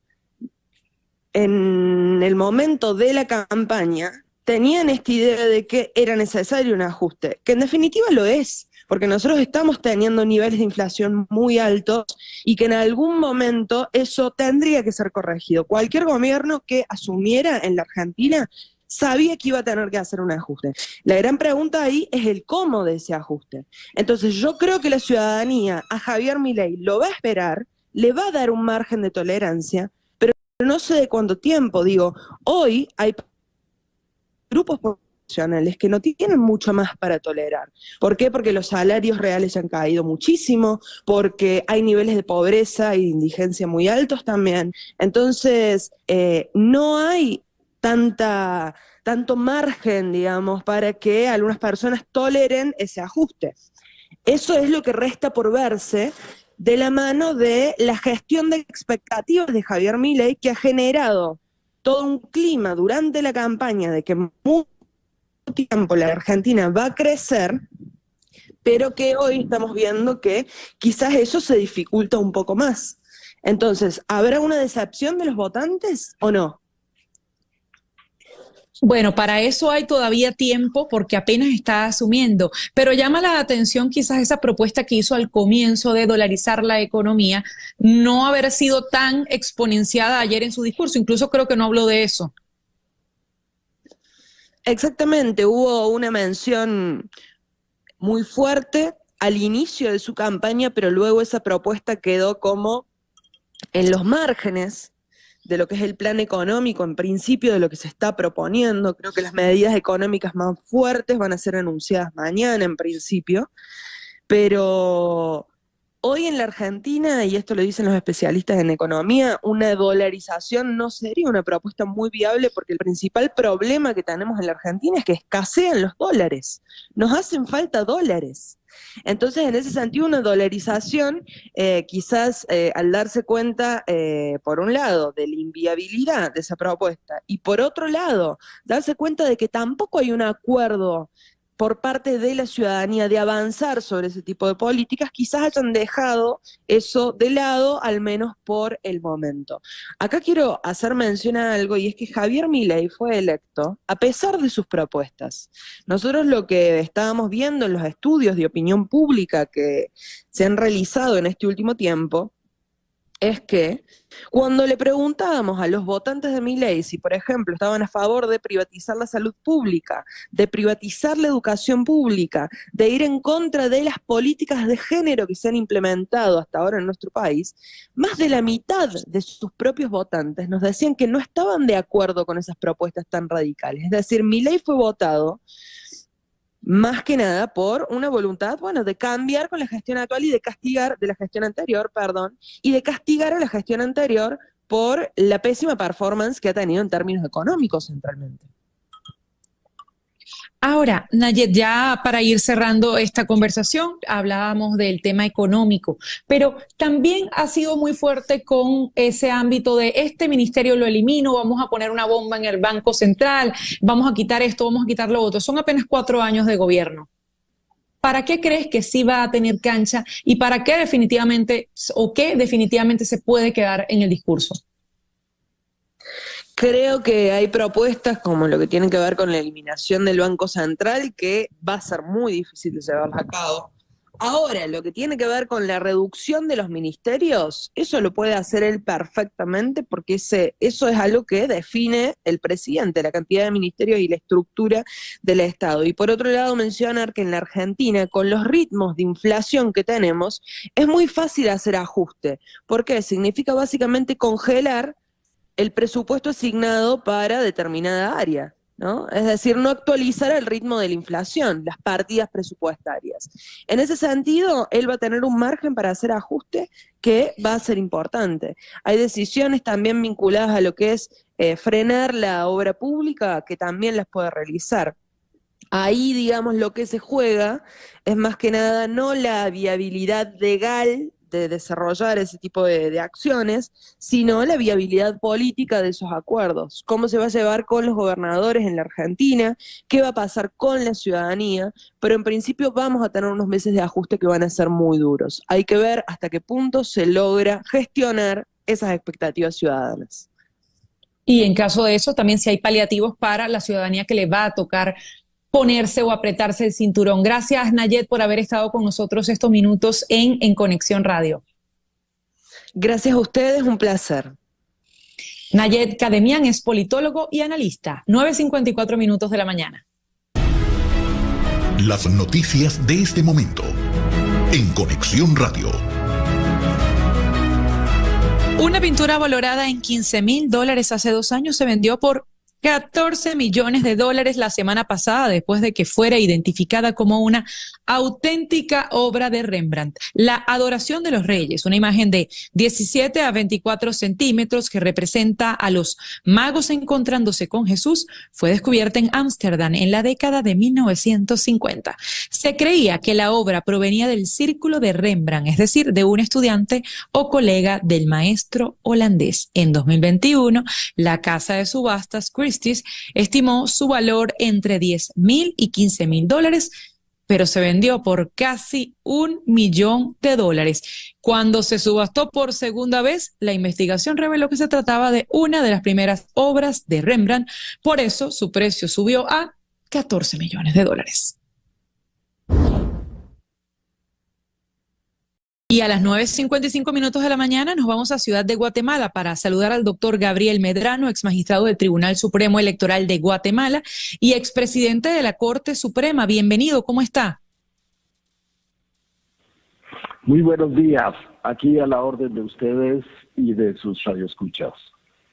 en el momento de la campaña, tenían esta idea de que era necesario un ajuste, que en definitiva lo es, porque nosotros estamos teniendo niveles de inflación muy altos y que en algún momento eso tendría que ser corregido. Cualquier gobierno que asumiera en la Argentina sabía que iba a tener que hacer un ajuste. La gran pregunta ahí es el cómo de ese ajuste. Entonces yo creo que la ciudadanía a Javier Milei lo va a esperar, le va a dar un margen de tolerancia, pero no sé de cuánto tiempo. Digo, hoy hay grupos poblacionales que no tienen mucho más para tolerar. ¿Por qué? Porque los salarios reales han caído muchísimo, porque hay niveles de pobreza y de indigencia muy altos también. Entonces, no hay tanto margen, digamos, para que algunas personas toleren ese ajuste. Eso es lo que resta por verse de la mano de la gestión de expectativas de Javier Milei, que ha generado todo un clima durante la campaña de que mucho tiempo la Argentina va a crecer, pero que hoy estamos viendo que quizás eso se dificulta un poco más. Entonces, ¿habrá una decepción de los votantes o no? Bueno, para eso hay todavía tiempo porque apenas está asumiendo, pero llama la atención quizás esa propuesta que hizo al comienzo de dolarizar la economía, no haber sido tan exponenciada ayer en su discurso, incluso creo que no habló de eso. Exactamente, hubo una mención muy fuerte al inicio de su campaña, pero luego esa propuesta quedó como en los márgenes de lo que es el plan económico, en principio de lo que se está proponiendo. Creo que las medidas económicas más fuertes van a ser anunciadas mañana en principio, pero hoy en la Argentina, y esto lo dicen los especialistas en economía, una dolarización no sería una propuesta muy viable porque el principal problema que tenemos en la Argentina es que escasean los dólares, nos hacen falta dólares. Entonces, en ese sentido, una dolarización, quizás al darse cuenta, por un lado, de la inviabilidad de esa propuesta, y por otro lado, darse cuenta de que tampoco hay un acuerdo por parte de la ciudadanía de avanzar sobre ese tipo de políticas, quizás hayan dejado eso de lado, al menos por el momento. Acá quiero hacer mención a algo, y es que Javier Milei fue electo a pesar de sus propuestas. Nosotros lo que estábamos viendo en los estudios de opinión pública que se han realizado en este último tiempo, es que cuando le preguntábamos a los votantes de Milei si, por ejemplo, estaban a favor de privatizar la salud pública, de privatizar la educación pública, de ir en contra de las políticas de género que se han implementado hasta ahora en nuestro país, más de la mitad de sus propios votantes nos decían que no estaban de acuerdo con esas propuestas tan radicales. Es decir, Milei fue votado más que nada por una voluntad, bueno, de cambiar con la gestión actual y de castigar, de la gestión anterior, perdón, y de castigar a la gestión anterior por la pésima performance que ha tenido en términos económicos centralmente. Ahora, Nayet, ya para ir cerrando esta conversación, hablábamos del tema económico, pero también ha sido muy fuerte con ese ámbito de este ministerio lo elimino, vamos a poner una bomba en el Banco Central, vamos a quitar esto, vamos a quitar lo otro. Son apenas 4 años de gobierno. ¿Para qué crees que sí va a tener cancha y para qué definitivamente o qué definitivamente se puede quedar en el discurso? Creo que hay propuestas como lo que tiene que ver con la eliminación del Banco Central que va a ser muy difícil de llevarlas a cabo. Ahora, lo que tiene que ver con la reducción de los ministerios, eso lo puede hacer él perfectamente porque eso es algo que define el presidente, la cantidad de ministerios y la estructura del Estado. Y por otro lado, mencionar que en la Argentina, con los ritmos de inflación que tenemos, es muy fácil hacer ajuste. ¿Por qué? Significa básicamente congelar el presupuesto asignado para determinada área, ¿no? Es decir, no actualizar el ritmo de la inflación, las partidas presupuestarias. En ese sentido, él va a tener un margen para hacer ajuste que va a ser importante. Hay decisiones también vinculadas a lo que es frenar la obra pública que también las puede realizar. Ahí, digamos, lo que se juega es más que nada no la viabilidad legal de desarrollar ese tipo de acciones, sino la viabilidad política de esos acuerdos. ¿Cómo se va a llevar con los gobernadores en la Argentina? ¿Qué va a pasar con la ciudadanía? Pero en principio vamos a tener unos meses de ajuste que van a ser muy duros. Hay que ver hasta qué punto se logra gestionar esas expectativas ciudadanas. Y en caso de eso, también si hay paliativos para la ciudadanía que le va a tocar ponerse o apretarse el cinturón. Gracias, Nayet, por haber estado con nosotros estos minutos en Conexión Radio. Gracias a ustedes, un placer. Nayet Kademian es politólogo y analista. 9:54 minutos de la mañana. Las noticias de este momento en Conexión Radio. Una pintura valorada en $15,000 hace 2 años se vendió por $14 millones la semana pasada, después de que fuera identificada como una auténtica obra de Rembrandt. La Adoración de los Reyes, una imagen de 17 a 24 centímetros que representa a los magos encontrándose con Jesús, fue descubierta en Ámsterdam en la década de 1950. Se creía que la obra provenía del círculo de Rembrandt, es decir, de un estudiante o colega del maestro holandés. En 2021, la casa de subastas Christie's estimó su valor entre $10,000 y $15,000, pero se vendió por casi $1 millón. Cuando se subastó por segunda vez, la investigación reveló que se trataba de una de las primeras obras de Rembrandt, por eso su precio subió a $14 millones. Y a las 9:55 minutos de la mañana nos vamos a Ciudad de Guatemala para saludar al doctor Gabriel Medrano, exmagistrado del Tribunal Supremo Electoral de Guatemala y expresidente de la Corte Suprema. Bienvenido, ¿cómo está? Muy buenos días, aquí a la orden de ustedes y de sus radioescuchas.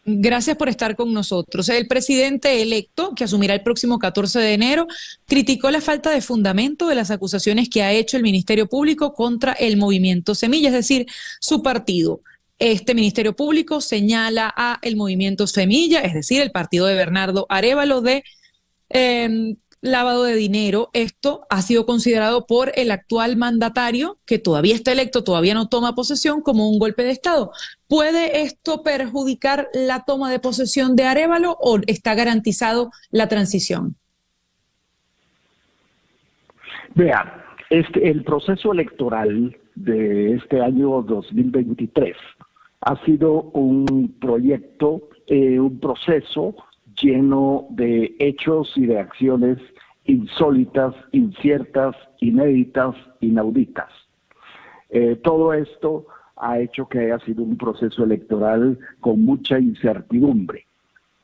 Gracias por estar con nosotros. El presidente electo, que asumirá el próximo 14 de enero, criticó la falta de fundamento de las acusaciones que ha hecho el Ministerio Público contra el Movimiento Semilla, es decir, su partido. Este Ministerio Público señala a el Movimiento Semilla, es decir, el partido de Bernardo Arévalo, de lavado de dinero. Esto ha sido considerado por el actual mandatario, que todavía está electo, todavía no toma posesión, como un golpe de Estado. ¿Puede esto perjudicar la toma de posesión de Arévalo o está garantizado la transición? Vean, el proceso electoral de este año 2023 ha sido un proyecto, un proceso lleno de hechos y de acciones insólitas, inciertas, inéditas, inauditas. Todo esto ha hecho que haya sido un proceso electoral con mucha incertidumbre.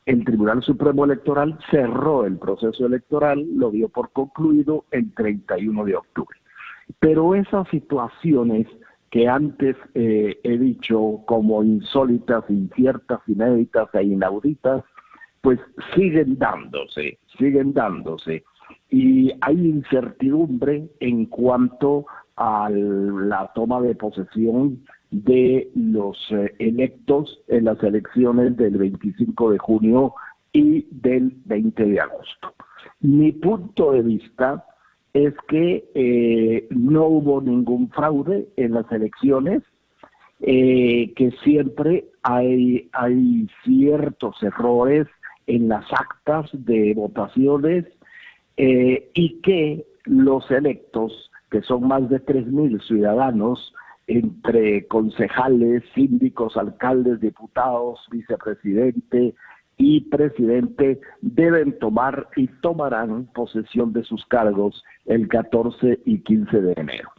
El Tribunal Supremo Electoral cerró el proceso electoral, lo dio por concluido el 31 de octubre. Pero esas situaciones que antes he dicho como insólitas, inciertas, inéditas e inauditas, pues siguen dándose, y hay incertidumbre en cuanto a la toma de posesión de los electos en las elecciones del 25 de junio y del 20 de agosto. Mi punto de vista es que no hubo ningún fraude en las elecciones, que siempre hay ciertos errores en las actas de votaciones, y que los electos, que son más de 3.000 ciudadanos, entre concejales, síndicos, alcaldes, diputados, vicepresidente y presidente, deben tomar y tomarán posesión de sus cargos el 14 y 15 de enero.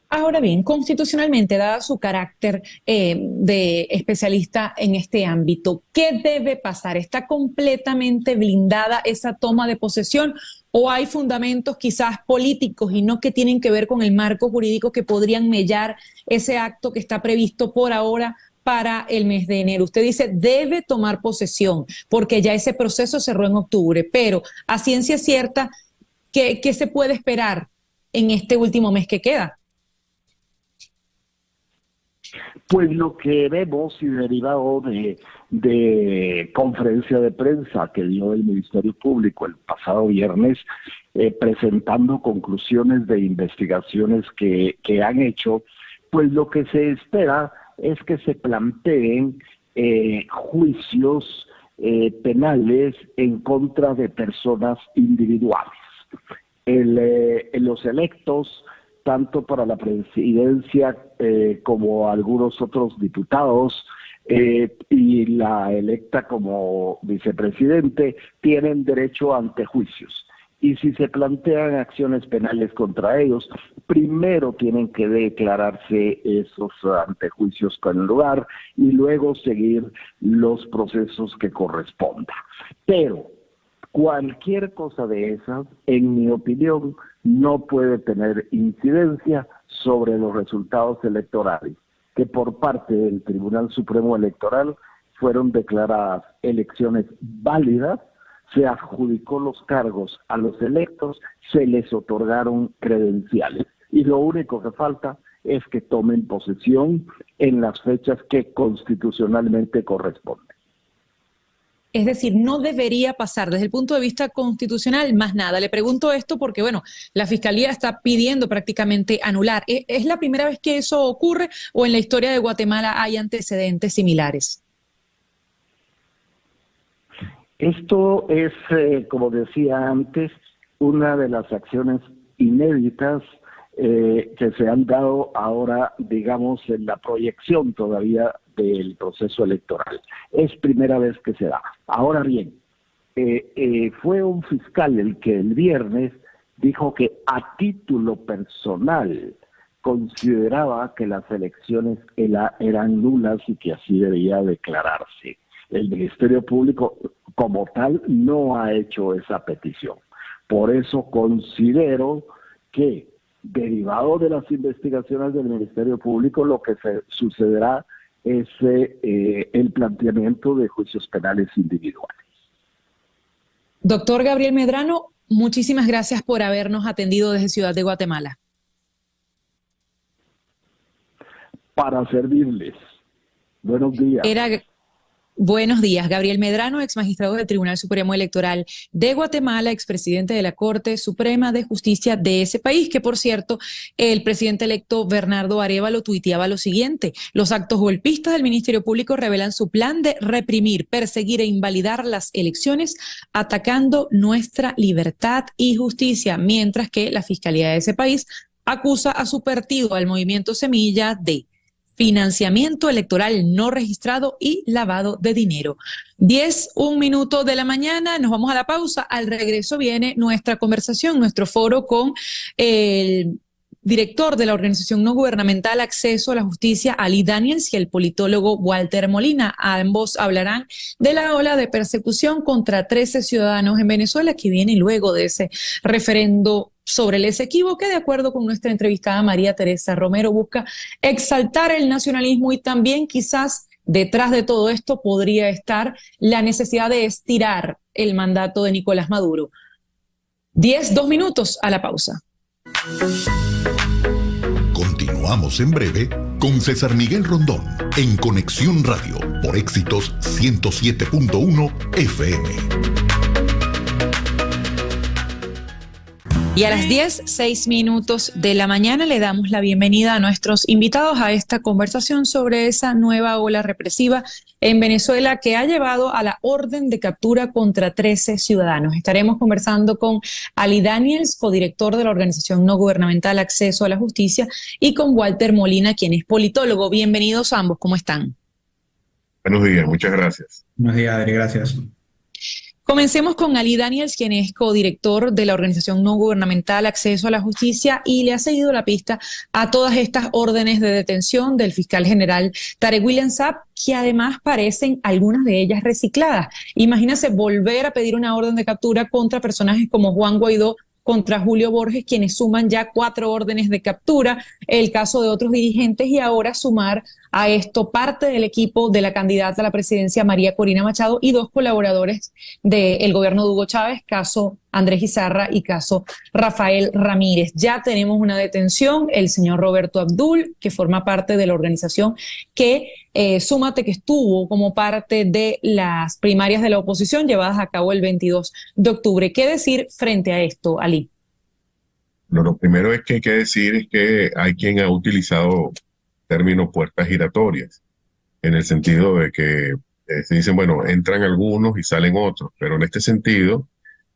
Ahora bien, constitucionalmente, dada su carácter de especialista en este ámbito, ¿qué debe pasar? ¿Está completamente blindada esa toma de posesión o hay fundamentos quizás políticos y no que tienen que ver con el marco jurídico que podrían mellar ese acto que está previsto por ahora para el mes de enero? Usted dice debe tomar posesión porque ya ese proceso cerró en octubre, pero a ciencia cierta, ¿qué se puede esperar en este último mes que queda? Pues lo que vemos y derivado de conferencia de prensa que dio el Ministerio Público el pasado viernes, presentando conclusiones de investigaciones que han hecho, pues lo que se espera es que se planteen juicios penales en contra de personas individuales. Los electos, tanto para la presidencia como algunos otros diputados y la electa como vicepresidente, tienen derecho a antejuicios. Y si se plantean acciones penales contra ellos, primero tienen que declararse esos antejuicios con lugar y luego seguir los procesos que corresponda. Pero cualquier cosa de esas, en mi opinión, no puede tener incidencia sobre los resultados electorales, que por parte del Tribunal Supremo Electoral fueron declaradas elecciones válidas, se adjudicó los cargos a los electos, se les otorgaron credenciales. Y lo único que falta es que tomen posesión en las fechas que constitucionalmente corresponden. Es decir, no debería pasar desde el punto de vista constitucional más nada. Le pregunto esto porque, bueno, la Fiscalía está pidiendo prácticamente anular. ¿Es la primera vez que eso ocurre o en la historia de Guatemala hay antecedentes similares? Esto es, como decía antes, una de las acciones inéditas que se han dado ahora, digamos, en la proyección todavía del proceso electoral. Es primera vez que se da. Ahora bien, fue un fiscal el que el viernes dijo que a título personal consideraba que las elecciones eran nulas y que así debía declararse. El Ministerio Público como tal no ha hecho esa petición. Por eso considero que, derivado de las investigaciones del Ministerio Público, lo que sucederá es el planteamiento de juicios penales individuales. Doctor Gabriel Medrano, muchísimas gracias por habernos atendido desde Ciudad de Guatemala. Para servirles. Buenos días. Buenos días. Gabriel Medrano, ex magistrado del Tribunal Supremo Electoral de Guatemala, expresidente de la Corte Suprema de Justicia de ese país, que por cierto, el presidente electo Bernardo Arévalo tuiteaba lo siguiente: los actos golpistas del Ministerio Público revelan su plan de reprimir, perseguir e invalidar las elecciones, atacando nuestra libertad y justicia, mientras que la Fiscalía de ese país acusa a su partido, al Movimiento Semilla, de financiamiento electoral no registrado y lavado de dinero. 10:01 de la mañana, nos vamos a la pausa. Al regreso viene nuestra conversación, nuestro foro con el director de la organización no gubernamental Acceso a la Justicia, Ali Daniels, y el politólogo Walter Molina. Ambos hablarán de la ola de persecución contra 13 ciudadanos en Venezuela que viene luego de ese referendo sobre el Esequibo, que de acuerdo con nuestra entrevistada María Teresa Romero busca exaltar el nacionalismo, y también quizás detrás de todo esto podría estar la necesidad de estirar el mandato de Nicolás Maduro. 2 minutos a la pausa. Continuamos en breve con César Miguel Rondón en Conexión Radio por Éxitos 107.1 FM. Y a las 10:06 de la mañana le damos la bienvenida a nuestros invitados a esta conversación sobre esa nueva ola represiva en Venezuela que ha llevado a la orden de captura contra 13 ciudadanos. Estaremos conversando con Ali Daniels, codirector de la organización no gubernamental Acceso a la Justicia, y con Walter Molina, quien es politólogo. Bienvenidos ambos, ¿cómo están? Buenos días, muchas gracias. Buenos días, Adri, gracias. Comencemos con Ali Daniels, quien es codirector de la organización no gubernamental Acceso a la Justicia y le ha seguido la pista a todas estas órdenes de detención del fiscal general Tarek William Saab, que además parecen algunas de ellas recicladas. Imagínense volver a pedir una orden de captura contra personajes como Juan Guaidó, contra Julio Borges, quienes suman ya 4 órdenes de captura, el caso de otros dirigentes, y ahora sumar a esto parte del equipo de la candidata a la presidencia María Corina Machado y 2 colaboradores del gobierno de Hugo Chávez, caso Andrés Izarra y caso Rafael Ramírez. Ya tenemos una detención, el señor Roberto Abdul, que forma parte de la organización que súmate que estuvo como parte de las primarias de la oposición llevadas a cabo el 22 de octubre. ¿Qué decir frente a esto, Ali? Lo primero es que hay que decir es que hay quien ha utilizado término puertas giratorias, en el sentido de que se dicen, bueno, entran algunos y salen otros, pero en este sentido,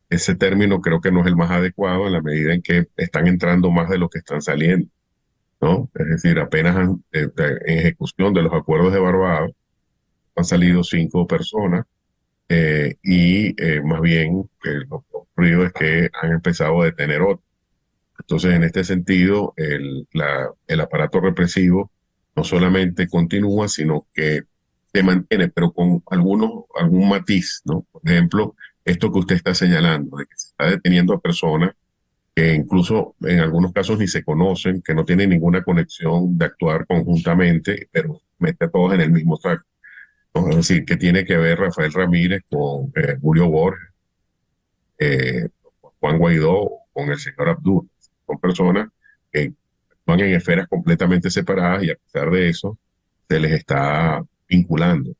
ese término creo que no es el más adecuado en la medida en que están entrando más de lo que están saliendo, ¿no? Es decir, apenas en ejecución de los acuerdos de Barbados han salido 5 personas y más bien lo que ha ocurrido es que han empezado a detener otros. Entonces, en este sentido, el aparato represivo no solamente continúa, sino que se mantiene, pero con algún matiz, ¿no? Por ejemplo, esto que usted está señalando, de que se está deteniendo a personas que incluso en algunos casos ni se conocen, que no tienen ninguna conexión de actuar conjuntamente, pero mete a todos en el mismo saco, ¿no? Es decir, que tiene que ver Rafael Ramírez con Julio Borges, Juan Guaidó, con el señor Abdul. Son personas que van en esferas completamente separadas y a pesar de eso se les está vinculando.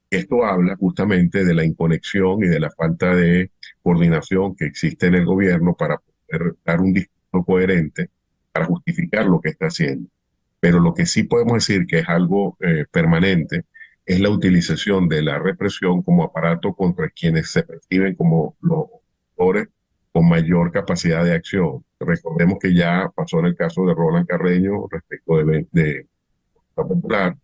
Esto habla justamente de la inconexión y de la falta de coordinación que existe en el gobierno para poder dar un discurso coherente para justificar lo que está haciendo. Pero lo que sí podemos decir que es algo permanente es la utilización de la represión como aparato contra quienes se perciben como los opositores con mayor capacidad de acción. Recordemos que ya pasó en el caso de Roland Carreño respecto de Popular,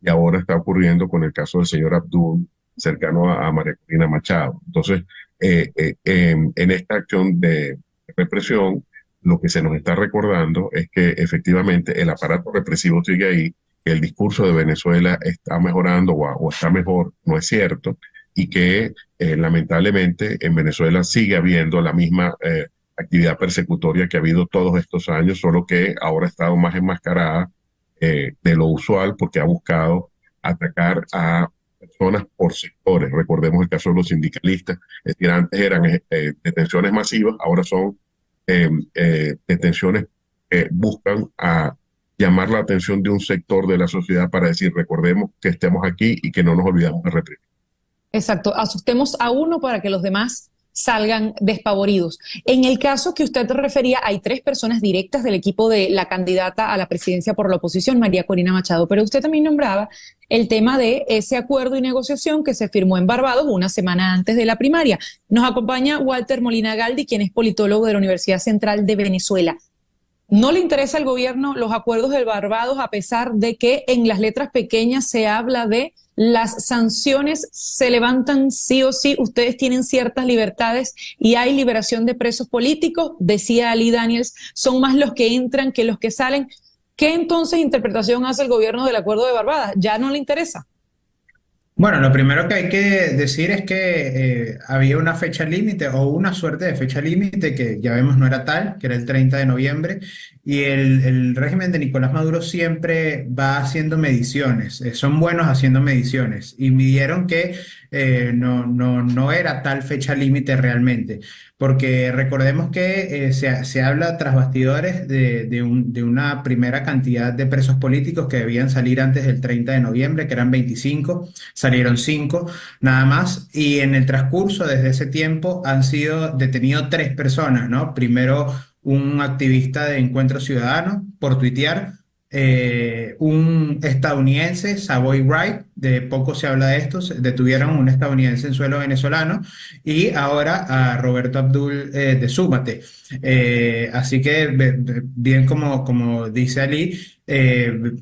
y ahora está ocurriendo con el caso del señor Abdul, cercano a María Corina Machado. Entonces, en esta acción de represión, lo que se nos está recordando es que efectivamente el aparato represivo sigue ahí, que el discurso de Venezuela está mejorando o está mejor, no es cierto, y que lamentablemente en Venezuela sigue habiendo la misma actividad persecutoria que ha habido todos estos años, solo que ahora ha estado más enmascarada de lo usual porque ha buscado atacar a personas por sectores. Recordemos el caso de los sindicalistas, es decir, antes eran detenciones masivas, ahora son detenciones que buscan a llamar la atención de un sector de la sociedad para decir, recordemos que estemos aquí y que no nos olvidamos de reprimir. Exacto, asustemos a uno para que los demás salgan despavoridos. En el caso que usted refería, hay 3 personas directas del equipo de la candidata a la presidencia por la oposición, María Corina Machado, pero usted también nombraba el tema de ese acuerdo y negociación que se firmó en Barbados una semana antes de la primaria. Nos acompaña Walter Molina Galdi, quien es politólogo de la Universidad Central de Venezuela. ¿No le interesa al gobierno los acuerdos de Barbados a pesar de que en las letras pequeñas se habla de las sanciones se levantan sí o sí, ustedes tienen ciertas libertades y hay liberación de presos políticos? Decía Ali Daniels, son más los que entran que los que salen. ¿Qué entonces interpretación hace el gobierno del acuerdo de Barbados? ¿Ya no le interesa? Bueno, lo primero que hay que decir es que había una fecha límite o una suerte de fecha límite que ya vemos no era tal, que era el 30 de noviembre, y el régimen de Nicolás Maduro siempre va haciendo mediciones, son buenos haciendo mediciones, y midieron que no era tal fecha límite realmente, porque recordemos que se habla tras bastidores de una primera cantidad de presos políticos que debían salir antes del 30 de noviembre, que eran 25, salieron 5 nada más, y en el transcurso desde ese tiempo han sido detenidos 3 personas, ¿no? Primero un activista de Encuentro Ciudadano, por tuitear. Un estadounidense, Savoy Wright, de poco se habla de esto, detuvieron a un estadounidense en suelo venezolano y ahora a Roberto Abdul de Súmate. Así que, bien como dice Ali,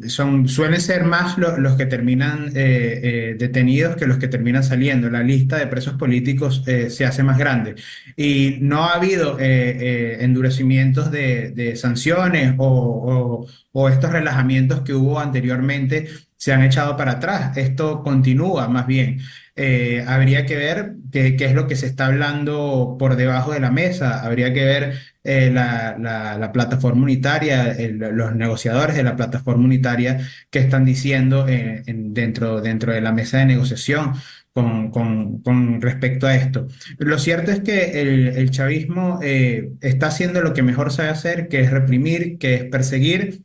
suelen ser más los que terminan detenidos que los que terminan saliendo. La lista de presos políticos se hace más grande. Y no ha habido endurecimientos de sanciones o estos relajamientos que hubo anteriormente se han echado para atrás. Esto continúa más bien. Habría que ver qué es lo que se está hablando por debajo de la mesa. Habría que ver la plataforma unitaria, los negociadores de la plataforma unitaria que están diciendo dentro de la mesa de negociación con respecto a esto. Lo cierto es que el chavismo está haciendo lo que mejor sabe hacer, que es reprimir, que es perseguir.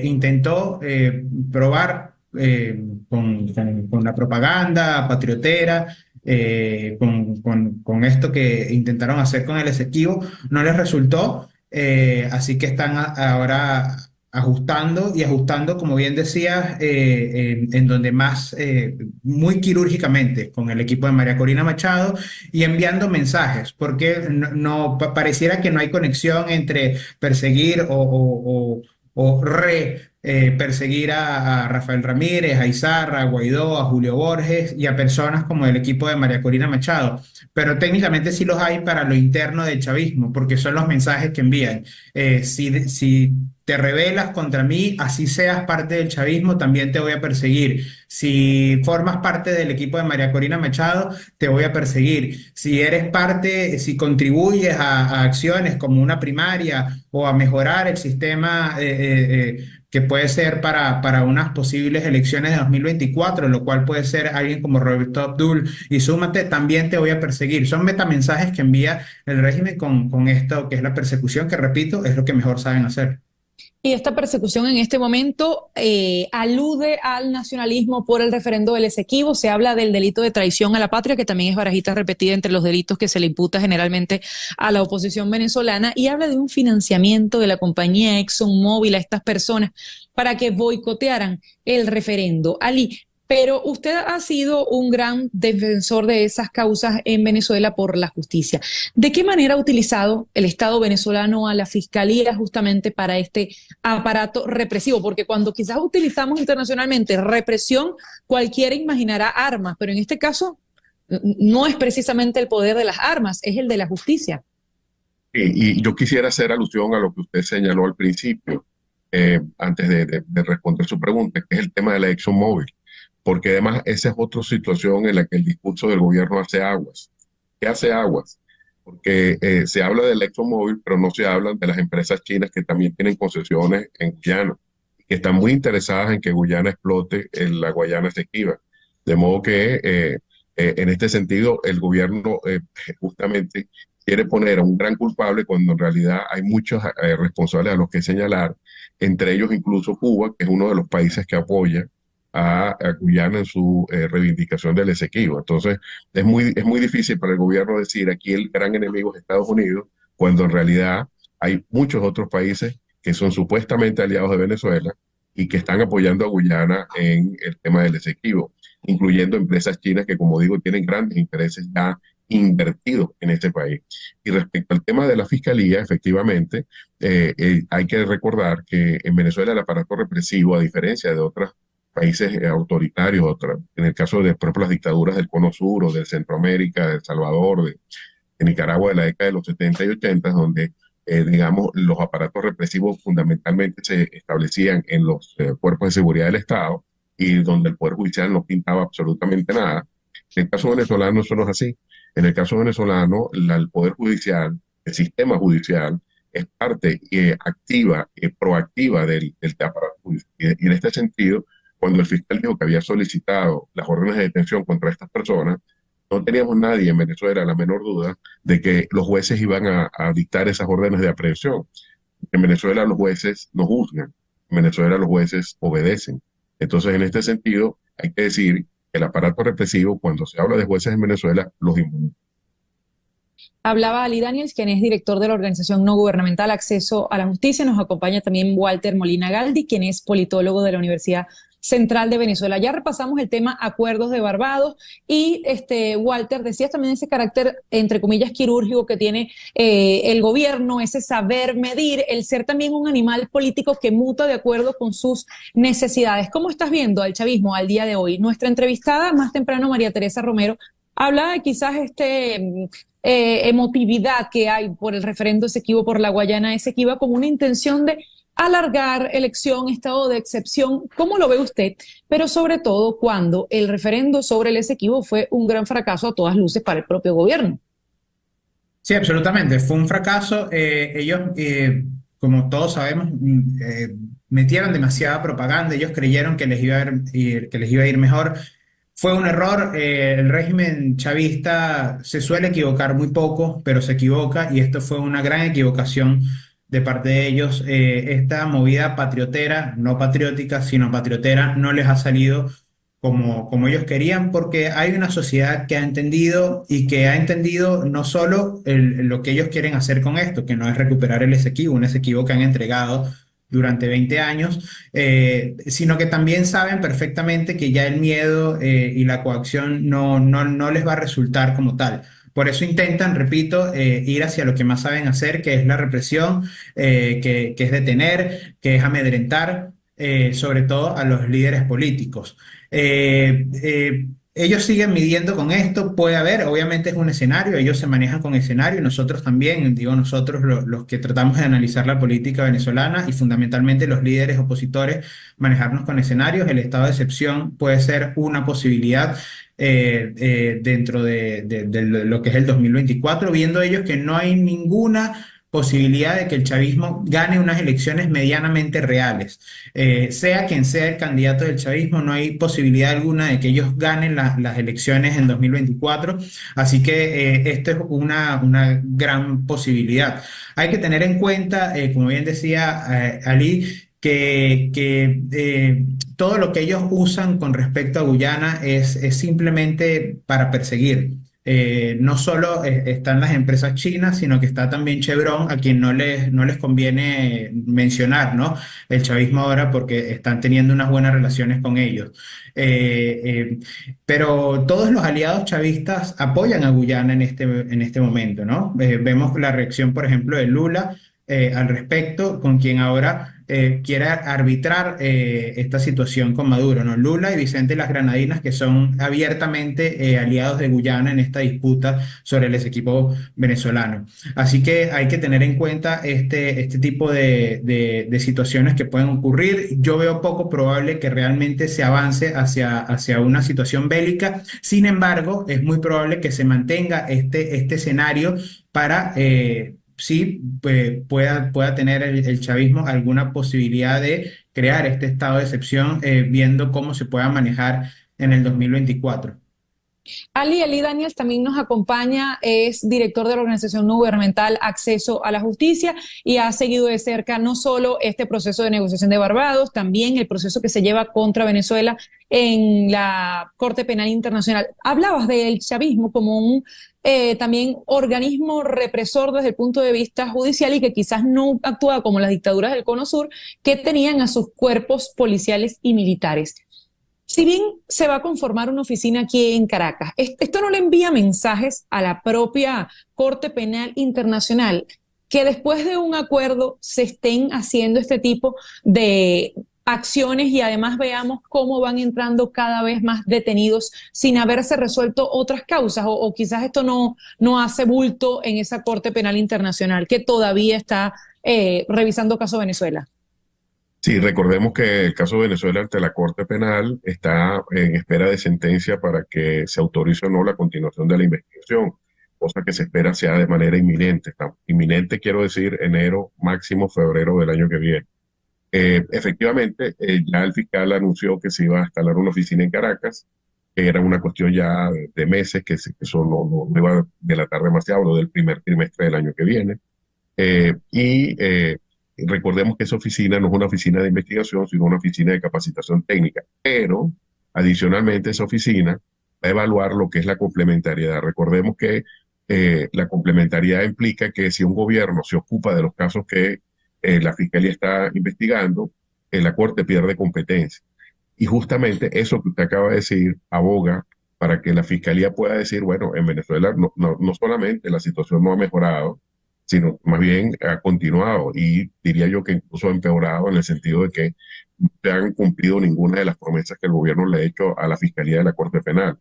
Intentó probar con la propaganda patriotera, con esto que intentaron hacer con el Esequibo, no les resultó, así que están ahora ajustando y ajustando, como bien decías, en donde más, muy quirúrgicamente, con el equipo de María Corina Machado y enviando mensajes, porque pareciera que no hay conexión entre perseguir o perseguir a Rafael Ramírez, a Izarra, a Guaidó, a Julio Borges y a personas como el equipo de María Corina Machado. Pero técnicamente sí los hay para lo interno del chavismo, porque son los mensajes que envían. Si te rebelas contra mí, así seas parte del chavismo, también te voy a perseguir. Si formas parte del equipo de María Corina Machado, te voy a perseguir. Si eres parte, si contribuyes a acciones como una primaria o a mejorar el sistema que puede ser para unas posibles elecciones de 2024, lo cual puede ser alguien como Roberto Abdul y Súmate, también te voy a perseguir. Son metamensajes que envía el régimen con esto que es la persecución, que repito, es lo que mejor saben hacer. Y esta persecución en este momento alude al nacionalismo por el referendo del Esequibo. Se habla del delito de traición a la patria, que también es barajita repetida entre los delitos que se le imputa generalmente a la oposición venezolana, y habla de un financiamiento de la compañía ExxonMobil a estas personas para que boicotearan el referendo. Ali, pero usted ha sido un gran defensor de esas causas en Venezuela por la justicia. ¿De qué manera ha utilizado el Estado venezolano a la Fiscalía justamente para este aparato represivo? Porque cuando quizás utilizamos internacionalmente represión, cualquiera imaginará armas, pero en este caso no es precisamente el poder de las armas, es el de la justicia. Y yo quisiera hacer alusión a lo que usted señaló al principio, antes de responder su pregunta, que es el tema de la ExxonMobil. Porque además esa es otra situación en la que el discurso del gobierno hace aguas. ¿Qué hace aguas? Porque se habla del ExxonMobil, pero no se hablan de las empresas chinas que también tienen concesiones en Guyana, que están muy interesadas en que Guyana explote en la Guayana Esequiba. De modo que en este sentido el gobierno justamente quiere poner a un gran culpable cuando en realidad hay muchos responsables a los que señalar, entre ellos incluso Cuba, que es uno de los países que apoya a Guyana en su reivindicación del Esequibo. Entonces, es muy difícil para el gobierno decir aquí el gran enemigo es Estados Unidos, cuando en realidad hay muchos otros países que son supuestamente aliados de Venezuela y que están apoyando a Guyana en el tema del Esequibo, incluyendo empresas chinas que, como digo, tienen grandes intereses ya invertidos en este país. Y respecto al tema de la fiscalía, efectivamente, hay que recordar que en Venezuela el aparato represivo, a diferencia de otras países autoritarios, en el caso de, por ejemplo, las dictaduras del Cono Sur o de Centroamérica, de El Salvador, de Nicaragua de la década de los 70 y 80, donde, digamos, los aparatos represivos fundamentalmente se establecían en los cuerpos de seguridad del Estado y donde el Poder Judicial no pintaba absolutamente nada. En el caso venezolano eso no es así. En el caso venezolano, el Poder Judicial, el sistema judicial, es parte activa, proactiva del aparato judicial. Y en este sentido, cuando el fiscal dijo que había solicitado las órdenes de detención contra estas personas, no teníamos nadie en Venezuela la menor duda de que los jueces iban a dictar esas órdenes de aprehensión. En Venezuela los jueces no juzgan, en Venezuela los jueces obedecen. Entonces, en este sentido, hay que decir que el aparato represivo, cuando se habla de jueces en Venezuela, los involucra. Hablaba Ali Daniels, quien es director de la organización no gubernamental Acceso a la Justicia. Nos acompaña también Walter Molina Galdi, quien es politólogo de la Universidad Central de Venezuela. Ya repasamos el tema acuerdos de Barbados y Walter, decías también ese carácter, entre comillas, quirúrgico que tiene el gobierno, ese saber medir, el ser también un animal político que muta de acuerdo con sus necesidades. ¿Cómo estás viendo al chavismo al día de hoy? Nuestra entrevistada más temprano, María Teresa Romero, habla de quizás emotividad que hay por el referendo Esequibo, por la Guayana Esequiba, como una intención de alargar elección, estado de excepción. ¿Cómo lo ve usted? Pero sobre todo cuando el referendo sobre el Esequibo fue un gran fracaso a todas luces para el propio gobierno. Sí, absolutamente. Fue un fracaso. Ellos, como todos sabemos, metieron demasiada propaganda. Ellos creyeron que les iba a ir mejor. Fue un error. El régimen chavista se suele equivocar muy poco, pero se equivoca, y esto fue una gran equivocación de parte de ellos. Esta movida patriotera, no patriótica, sino patriotera, no les ha salido como ellos querían, porque hay una sociedad que ha entendido, y que ha entendido no solo lo que ellos quieren hacer con esto, que no es recuperar el Esequibo, un Esequibo que han entregado durante 20 años, sino que también saben perfectamente que ya el miedo y la coacción no les va a resultar como tal. Por eso intentan, repito, ir hacia lo que más saben hacer, que es la represión, que es detener, que es amedrentar, sobre todo a los líderes políticos. Ellos siguen midiendo con esto. Puede haber, obviamente es un escenario, ellos se manejan con escenario, nosotros también, digo nosotros los que tratamos de analizar la política venezolana, y fundamentalmente los líderes opositores, manejarnos con escenarios. El estado de excepción puede ser una posibilidad dentro de lo que es el 2024, viendo ellos que no hay ninguna posibilidad de que el chavismo gane unas elecciones medianamente reales. Sea quien sea el candidato del chavismo, no hay posibilidad alguna de que ellos ganen las elecciones en 2024, así que esto es una gran posibilidad. Hay que tener en cuenta, como bien decía Ali, que todo lo que ellos usan con respecto a Guyana es simplemente para perseguir. No solo están las empresas chinas, sino que está también Chevron, a quien no les conviene mencionar, ¿no? El chavismo ahora, porque están teniendo unas buenas relaciones con ellos. Pero todos los aliados chavistas apoyan a Guyana en este momento, ¿no? Vemos la reacción, por ejemplo, de Lula al respecto, con quien ahora quiere arbitrar esta situación con Maduro, ¿no? Lula y Vicente Las Granadinas, que son abiertamente aliados de Guyana en esta disputa sobre el Esequibo venezolano. Así que hay que tener en cuenta este tipo de situaciones que pueden ocurrir. Yo veo poco probable que realmente se avance hacia una situación bélica. Sin embargo, es muy probable que se mantenga este escenario para sí pueda tener el chavismo alguna posibilidad de crear este estado de excepción, viendo cómo se pueda manejar en el 2024. Ali Daniels también nos acompaña, es director de la organización no gubernamental Acceso a la Justicia, y ha seguido de cerca no solo este proceso de negociación de Barbados, también el proceso que se lleva contra Venezuela en la Corte Penal Internacional. Hablabas del chavismo como un también organismo represor desde el punto de vista judicial, y que quizás no actúa como las dictaduras del Cono Sur, que tenían a sus cuerpos policiales y militares. Si bien se va a conformar una oficina aquí en Caracas, ¿esto no le envía mensajes a la propia Corte Penal Internacional que después de un acuerdo se estén haciendo este tipo de acciones, y además veamos cómo van entrando cada vez más detenidos sin haberse resuelto otras causas? O quizás esto no hace bulto en esa Corte Penal Internacional que todavía está revisando caso Venezuela. Sí, recordemos que el caso de Venezuela ante la Corte Penal está en espera de sentencia para que se autorice o no la continuación de la investigación, cosa que se espera sea de manera inminente. Inminente quiero decir enero, máximo febrero del año que viene. Efectivamente, ya el fiscal anunció que se iba a instalar una oficina en Caracas, que era una cuestión ya de meses, que eso no iba a dilatar demasiado, lo del primer trimestre del año que viene. Recordemos que esa oficina no es una oficina de investigación, sino una oficina de capacitación técnica, pero adicionalmente esa oficina va a evaluar lo que es la complementariedad. Recordemos que La complementariedad implica que si un gobierno se ocupa de los casos que la Fiscalía está investigando, la Corte pierde competencia. Y justamente eso que usted acaba de decir aboga para que la Fiscalía pueda decir, bueno, en Venezuela no solamente la situación no ha mejorado, sino más bien ha continuado y diría yo que incluso ha empeorado en el sentido de que no se han cumplido ninguna de las promesas que el gobierno le ha hecho a la Fiscalía de la Corte Penal.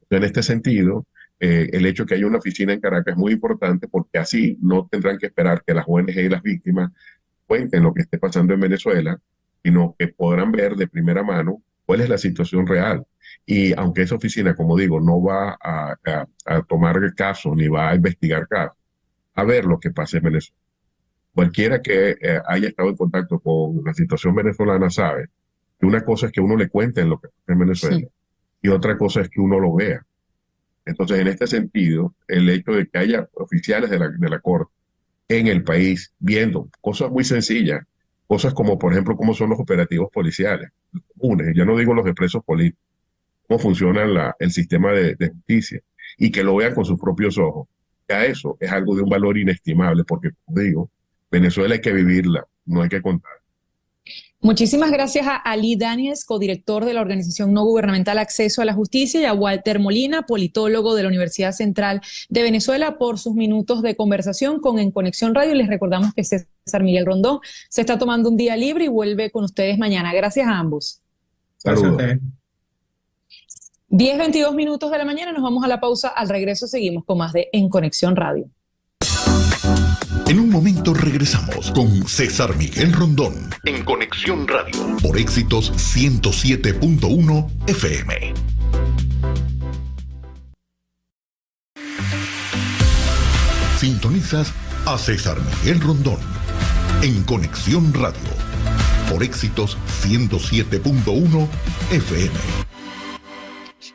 En este sentido, el hecho de que haya una oficina en Caracas es muy importante porque así no tendrán que esperar que las ONG y las víctimas cuenten lo que esté pasando en Venezuela, sino que podrán ver de primera mano cuál es la situación real. Y aunque esa oficina, como digo, no va a tomar casos ni va a investigar casos, a ver lo que pasa en Venezuela. Cualquiera que haya estado en contacto con la situación venezolana sabe que una cosa es que uno le cuente lo que pasa en Venezuela, sí, y otra cosa es que uno lo vea. Entonces, en este sentido, el hecho de que haya oficiales de la Corte en el país viendo cosas muy sencillas, cosas como, por ejemplo, cómo son los operativos policiales, comunes, ya no digo los de presos políticos, cómo funciona el sistema de justicia, y que lo vean con sus propios ojos. Ya eso es algo de un valor inestimable, porque, como digo, Venezuela hay que vivirla, no hay que contar. Muchísimas gracias a Ali Daniels, codirector de la organización no gubernamental Acceso a la Justicia, y a Walter Molina, politólogo de la Universidad Central de Venezuela, por sus minutos de conversación con En Conexión Radio. Les recordamos que César Miguel Rondón se está tomando un día libre y vuelve con ustedes mañana. Gracias a ambos. Saludos. 10:22 minutos de la mañana, nos vamos a la pausa. Al regreso seguimos con más de En Conexión Radio. En un momento regresamos con César Miguel Rondón en Conexión Radio por Éxitos 107.1 FM. Sintonizas a César Miguel Rondón en Conexión Radio por Éxitos 107.1 FM.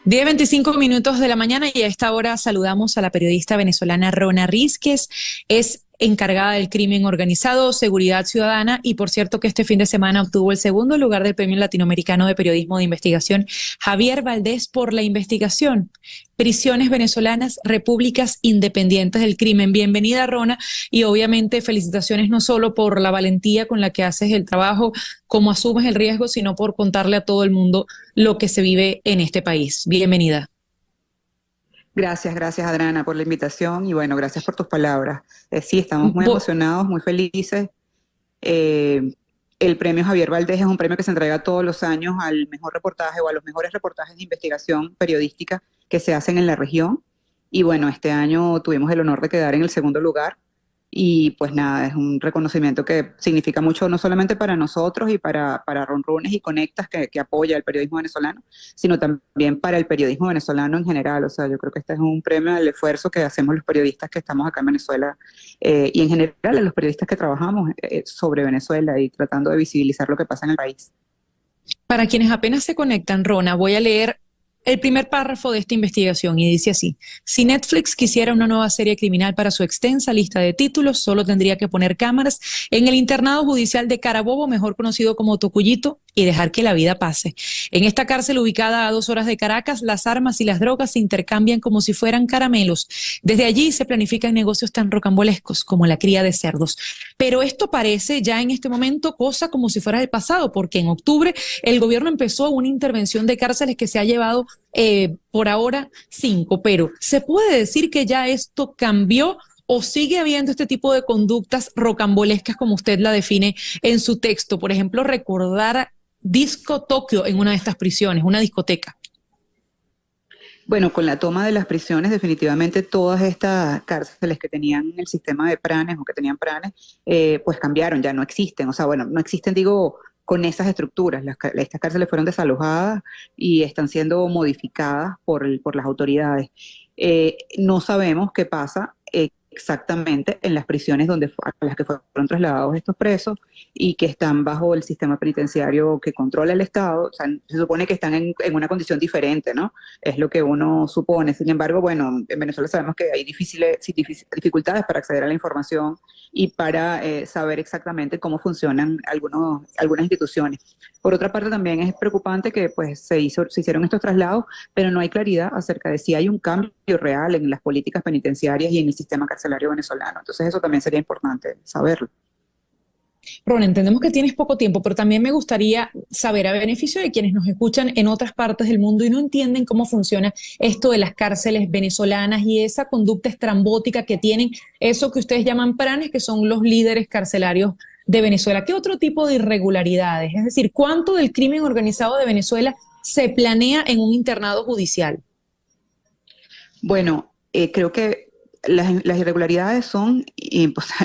10:25 minutos de la mañana, y a esta hora saludamos a la periodista venezolana Rona Rísquez. Es encargada del crimen organizado, seguridad ciudadana, y por cierto que este fin de semana obtuvo el segundo lugar del Premio Latinoamericano de Periodismo de Investigación Javier Valdés por la investigación Prisiones venezolanas, repúblicas independientes del crimen. Bienvenida, Rona, y obviamente felicitaciones no solo por la valentía con la que haces el trabajo, cómo asumes el riesgo, sino por contarle a todo el mundo lo que se vive en este país. Bienvenida. Gracias Adriana por la invitación y bueno, gracias por tus palabras. Sí, estamos muy emocionados, muy felices. El premio Javier Valdés es un premio que se entrega todos los años al mejor reportaje o a los mejores reportajes de investigación periodística que se hacen en la región. Y bueno, este año tuvimos el honor de quedar en el segundo lugar. Y pues nada, es un reconocimiento que significa mucho no solamente para nosotros y para Ronrunes y Conectas, que apoya el periodismo venezolano, sino también para el periodismo venezolano en general. O sea, yo creo que este es un premio al esfuerzo que hacemos los periodistas que estamos acá en Venezuela y en general a los periodistas que trabajamos sobre Venezuela y tratando de visibilizar lo que pasa en el país. Para quienes apenas se conectan, Rona, voy a leer el primer párrafo de esta investigación y dice así: si Netflix quisiera una nueva serie criminal para su extensa lista de títulos, solo tendría que poner cámaras en el internado judicial de Carabobo, mejor conocido como Tocuyito, y dejar que la vida pase. En esta cárcel ubicada a 2 horas de Caracas, las armas y las drogas se intercambian como si fueran caramelos. Desde allí se planifican negocios tan rocambolescos como la cría de cerdos. Pero esto parece ya en este momento cosa como si fuera del pasado, porque en octubre el gobierno empezó una intervención de cárceles que se ha llevado por ahora 5, pero ¿se puede decir que ya esto cambió o sigue habiendo este tipo de conductas rocambolescas como usted la define en su texto? Por ejemplo, recordar Disco Tokio en una de estas prisiones, una discoteca. Bueno, con la toma de las prisiones, definitivamente todas estas cárceles que tenían el sistema de pranes o que tenían pranes, pues cambiaron, ya no existen. O sea, bueno, no existen, digo, con esas estructuras. Estas cárceles fueron desalojadas y están siendo modificadas por las autoridades. No sabemos qué pasa. exactamente en las prisiones a las que fueron trasladados estos presos y que están bajo el sistema penitenciario que controla el Estado. O sea, se supone que están en una condición diferente, ¿no? Es lo que uno supone. Sin embargo, bueno, en Venezuela sabemos que hay dificultades para acceder a la información y para saber exactamente cómo funcionan algunas instituciones. Por otra parte, también es preocupante que pues, se hicieron estos traslados, pero no hay claridad acerca de si hay un cambio real en las políticas penitenciarias y en el sistema carcelario venezolano. Entonces eso también sería importante saberlo. Ron, entendemos que tienes poco tiempo, pero también me gustaría saber, a beneficio de quienes nos escuchan en otras partes del mundo y no entienden cómo funciona esto de las cárceles venezolanas y esa conducta estrambótica que tienen, eso que ustedes llaman pranes, que son los líderes carcelarios de Venezuela. ¿Qué otro tipo de irregularidades? Es decir, ¿cuánto del crimen organizado de Venezuela se planea en un internado judicial? Bueno, creo que las irregularidades son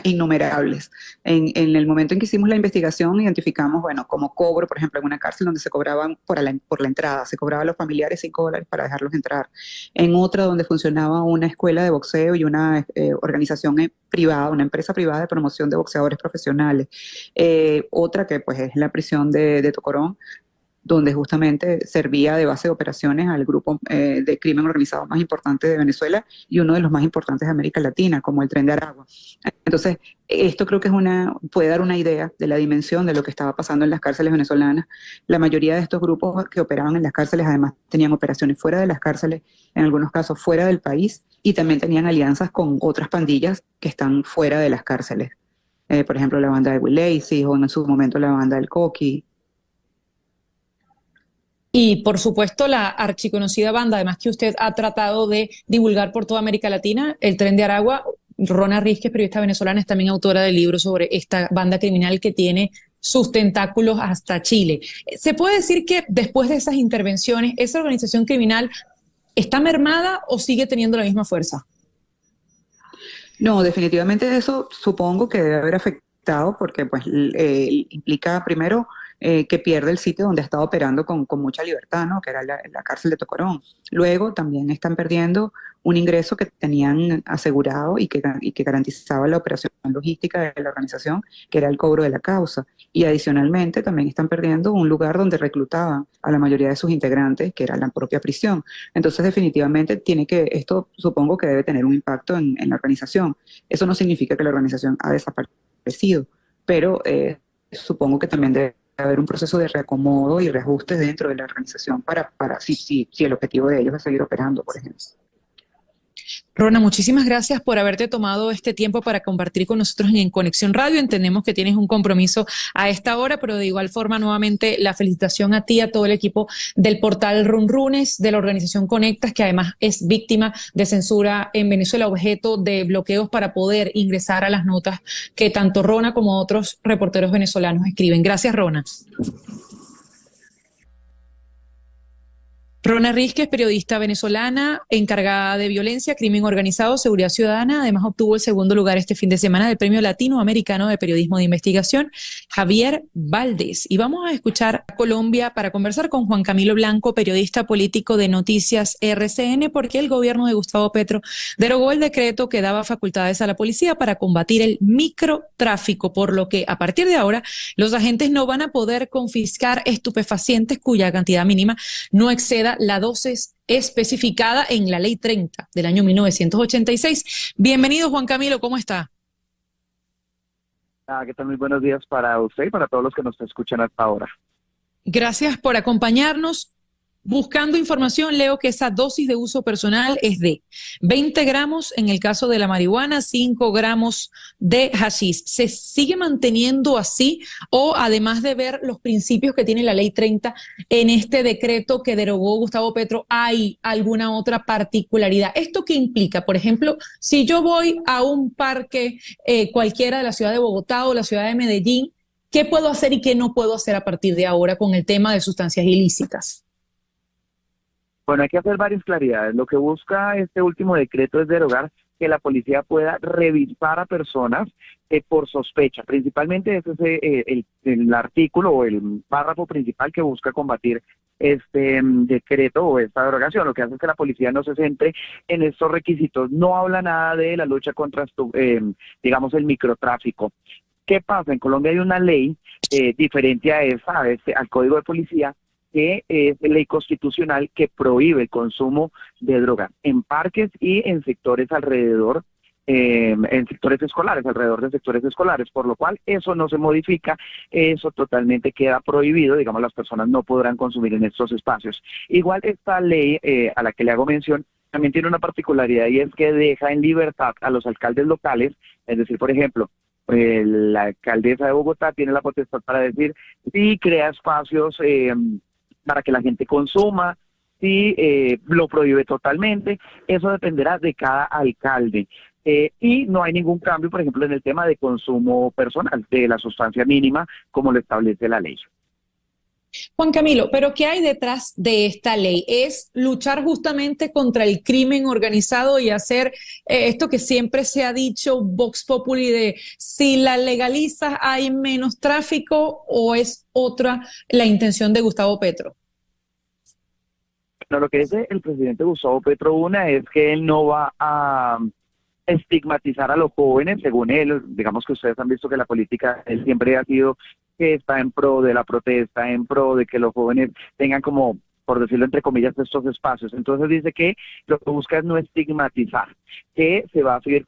innumerables. En el momento en que hicimos la investigación, identificamos, bueno, como cobro, por ejemplo, en una cárcel donde se cobraban por la entrada, se cobraba a los familiares $5 para dejarlos entrar. En otra donde funcionaba una escuela de boxeo y una organización privada, una empresa privada de promoción de boxeadores profesionales. Otra que pues es la prisión de Tocorón, donde justamente servía de base de operaciones al grupo de crimen organizado más importante de Venezuela y uno de los más importantes de América Latina, como el Tren de Aragua. Entonces, esto creo que puede dar una idea de la dimensión de lo que estaba pasando en las cárceles venezolanas. La mayoría de estos grupos que operaban en las cárceles además tenían operaciones fuera de las cárceles, en algunos casos fuera del país, y también tenían alianzas con otras pandillas que están fuera de las cárceles. Por ejemplo, la banda de Will Lacey o en su momento la banda del Coqui. Y por supuesto la archiconocida banda, además que usted ha tratado de divulgar por toda América Latina, el Tren de Aragua. Rona Rísquez, periodista venezolana, es también autora del libro sobre esta banda criminal que tiene sus tentáculos hasta Chile. ¿Se puede decir que después de esas intervenciones, esa organización criminal está mermada o sigue teniendo la misma fuerza? No, definitivamente eso supongo que debe haber afectado porque pues implica primero que pierde el sitio donde ha estado operando con mucha libertad, ¿no? Que era la cárcel de Tocorón. Luego también están perdiendo un ingreso que tenían asegurado y que garantizaba la operación logística de la organización, que era el cobro de la causa. Y adicionalmente también están perdiendo un lugar donde reclutaban a la mayoría de sus integrantes, que era la propia prisión. Entonces definitivamente esto supongo que debe tener un impacto en la organización. Eso no significa que la organización ha desaparecido, pero supongo que también debe haber un proceso de reacomodo y reajuste dentro de la organización para si el objetivo de ellos es seguir operando, por ejemplo. Rona, muchísimas gracias por haberte tomado este tiempo para compartir con nosotros en Conexión Radio. Entendemos que tienes un compromiso a esta hora, pero de igual forma, nuevamente, la felicitación a ti, a todo el equipo del portal Runrunes, de la organización Conectas, que además es víctima de censura en Venezuela, objeto de bloqueos para poder ingresar a las notas que tanto Rona como otros reporteros venezolanos escriben. Gracias, Rona. Rona Rísquez, periodista venezolana, encargada de violencia, crimen organizado, seguridad ciudadana. Además obtuvo el segundo lugar este fin de semana del Premio Latinoamericano de Periodismo de Investigación, Javier Valdés. Y vamos a escuchar a Colombia para conversar con Juan Camilo Blanco, periodista político de Noticias RCN, porque el gobierno de Gustavo Petro derogó el decreto que daba facultades a la policía para combatir el microtráfico, por lo que a partir de ahora los agentes no van a poder confiscar estupefacientes cuya cantidad mínima no exceda la dosis especificada en la Ley 30 del año 1986. Bienvenido, Juan Camilo, ¿cómo está? ¿Qué tal? Muy buenos días para usted y para todos los que nos escuchan hasta ahora. Gracias por acompañarnos. Buscando información, leo que esa dosis de uso personal es de 20 gramos en el caso de la marihuana, 5 gramos de hashish. ¿Se sigue manteniendo así o además de ver los principios que tiene la Ley 30 en este decreto que derogó Gustavo Petro, hay alguna otra particularidad? ¿Esto qué implica? Por ejemplo, si yo voy a un parque cualquiera de la ciudad de Bogotá o la ciudad de Medellín, ¿qué puedo hacer y qué no puedo hacer a partir de ahora con el tema de sustancias ilícitas? Bueno, hay que hacer varias claridades. Lo que busca este último decreto es derogar que la policía pueda revisar a personas por sospecha. Principalmente ese es el artículo o el párrafo principal que busca combatir este decreto o esta derogación. Lo que hace es que la policía no se centre en estos requisitos. No habla nada de la lucha contra, digamos, el microtráfico. ¿Qué pasa? En Colombia hay una ley diferente a esa, al Código de Policía, que es ley constitucional que prohíbe el consumo de drogas en parques y en sectores alrededor, en sectores escolares, alrededor de sectores escolares, por lo cual eso no se modifica, eso totalmente queda prohibido, digamos, las personas no podrán consumir en estos espacios. Igual esta ley a la que le hago mención también tiene una particularidad, y es que deja en libertad a los alcaldes locales, es decir, por ejemplo, la alcaldesa de Bogotá tiene la potestad para decir si crea espacios para que la gente consuma, si lo prohíbe totalmente. Eso dependerá de cada alcalde. Y no hay ningún cambio, por ejemplo, en el tema de consumo personal, de la sustancia mínima, como lo establece la ley. Juan Camilo, ¿pero qué hay detrás de esta ley? ¿Es luchar justamente contra el crimen organizado y hacer esto que siempre se ha dicho, Vox Populi, de si la legalizas hay menos tráfico, o es otra la intención de Gustavo Petro? No, lo que dice el presidente Gustavo Petro, una es que él no va a estigmatizar a los jóvenes, según él. Digamos que ustedes han visto que la política, él siempre ha sido que está en pro de la protesta, en pro de que los jóvenes tengan, como, por decirlo entre comillas, estos espacios. Entonces dice que lo que busca es no estigmatizar, que se va a seguir,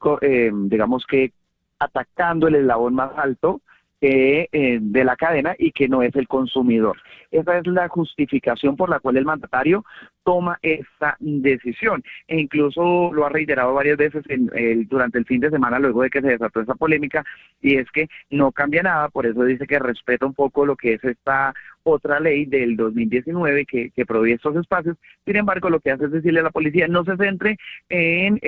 digamos que, atacando el eslabón más alto de la cadena, y que no es el consumidor. Esa es la justificación por la cual el mandatario toma esta decisión, e incluso lo ha reiterado varias veces durante el fin de semana, luego de que se desató esa polémica, y es que no cambia nada. Por eso dice que respeta un poco lo que es esta otra ley del 2019 que prohíbe estos espacios. Sin embargo, lo que hace es decirle a la policía no se centre en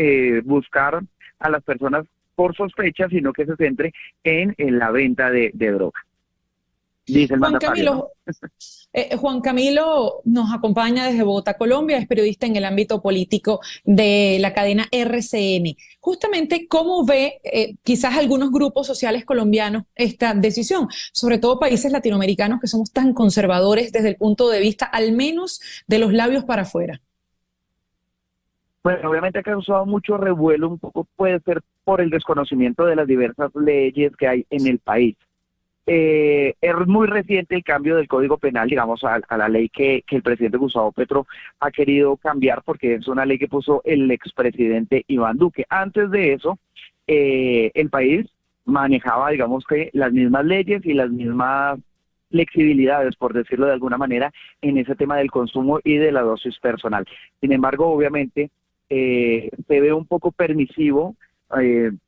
buscar a las personas por sospecha, sino que se centre en la venta de droga. Dice el mandatario. Juan Camilo nos acompaña desde Bogotá, Colombia, es periodista en el ámbito político de la cadena RCN. Justamente, ¿cómo ve quizás algunos grupos sociales colombianos esta decisión? Sobre todo países latinoamericanos que somos tan conservadores desde el punto de vista, al menos, de los labios para afuera. Bueno, obviamente ha causado mucho revuelo, un poco puede ser por el desconocimiento de las diversas leyes que hay en el país. Es muy reciente el cambio del Código Penal, digamos, a la ley que el presidente Gustavo Petro ha querido cambiar, porque es una ley que puso el expresidente Iván Duque. Antes de eso, el país manejaba, digamos, que las mismas leyes y las mismas flexibilidades, por decirlo de alguna manera, en ese tema del consumo y de la dosis personal. Sin embargo, obviamente, se ve un poco permisivo,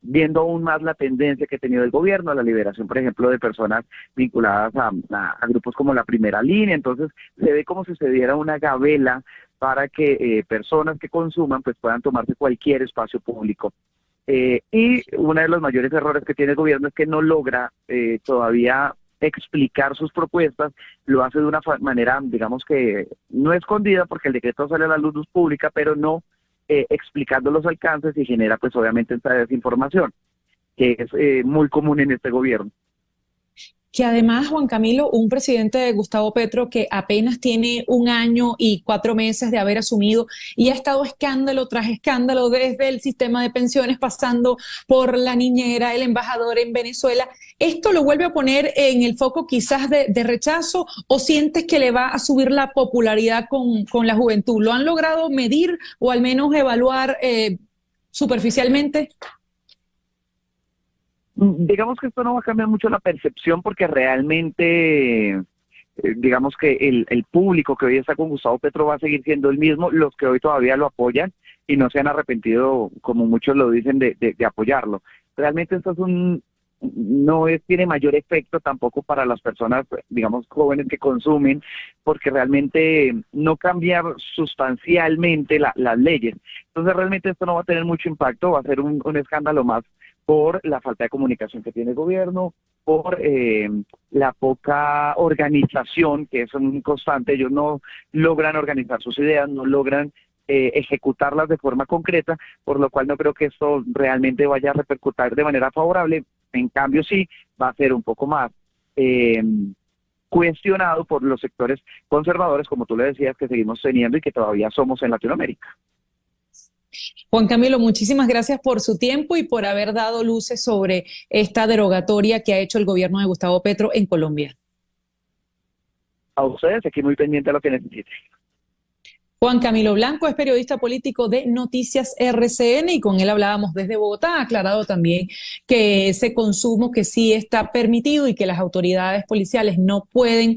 viendo aún más la tendencia que ha tenido el gobierno a la liberación, por ejemplo, de personas vinculadas a grupos como la Primera Línea. Entonces se ve como si se diera una gabela para que personas que consuman pues puedan tomarse cualquier espacio público. Y uno de los mayores errores que tiene el gobierno es que no logra todavía explicar sus propuestas. Lo hace de una manera, digamos que no escondida, porque el decreto sale a la luz pública, pero no explicando los alcances, y genera pues obviamente esta desinformación, que es muy común en este gobierno. Que además, Juan Camilo, un presidente de Gustavo Petro que apenas tiene 1 año y 4 meses de haber asumido, y ha estado escándalo tras escándalo, desde el sistema de pensiones, pasando por la niñera, el embajador en Venezuela. ¿Esto lo vuelve a poner en el foco quizás de rechazo, o sientes que le va a subir la popularidad con la juventud? ¿Lo han logrado medir o al menos evaluar superficialmente? Digamos que esto no va a cambiar mucho la percepción, porque realmente, digamos que el público que hoy está con Gustavo Petro va a seguir siendo el mismo, los que hoy todavía lo apoyan y no se han arrepentido, como muchos lo dicen, de apoyarlo. Realmente esto tiene mayor efecto tampoco para las personas, digamos, jóvenes que consumen, porque realmente no cambia sustancialmente las leyes. Entonces realmente esto no va a tener mucho impacto, va a ser un escándalo más por la falta de comunicación que tiene el gobierno, por la poca organización, que es un constante. Ellos no logran organizar sus ideas, no logran ejecutarlas de forma concreta, por lo cual no creo que esto realmente vaya a repercutir de manera favorable. En cambio, sí, va a ser un poco más cuestionado por los sectores conservadores, como tú le decías, que seguimos teniendo y que todavía somos en Latinoamérica. Juan Camilo, muchísimas gracias por su tiempo y por haber dado luces sobre esta derogatoria que ha hecho el gobierno de Gustavo Petro en Colombia. A ustedes, aquí muy pendiente de lo que necesiten. Juan Camilo Blanco es periodista político de Noticias RCN y con él hablábamos desde Bogotá. Ha aclarado también que ese consumo que sí está permitido y que las autoridades policiales no pueden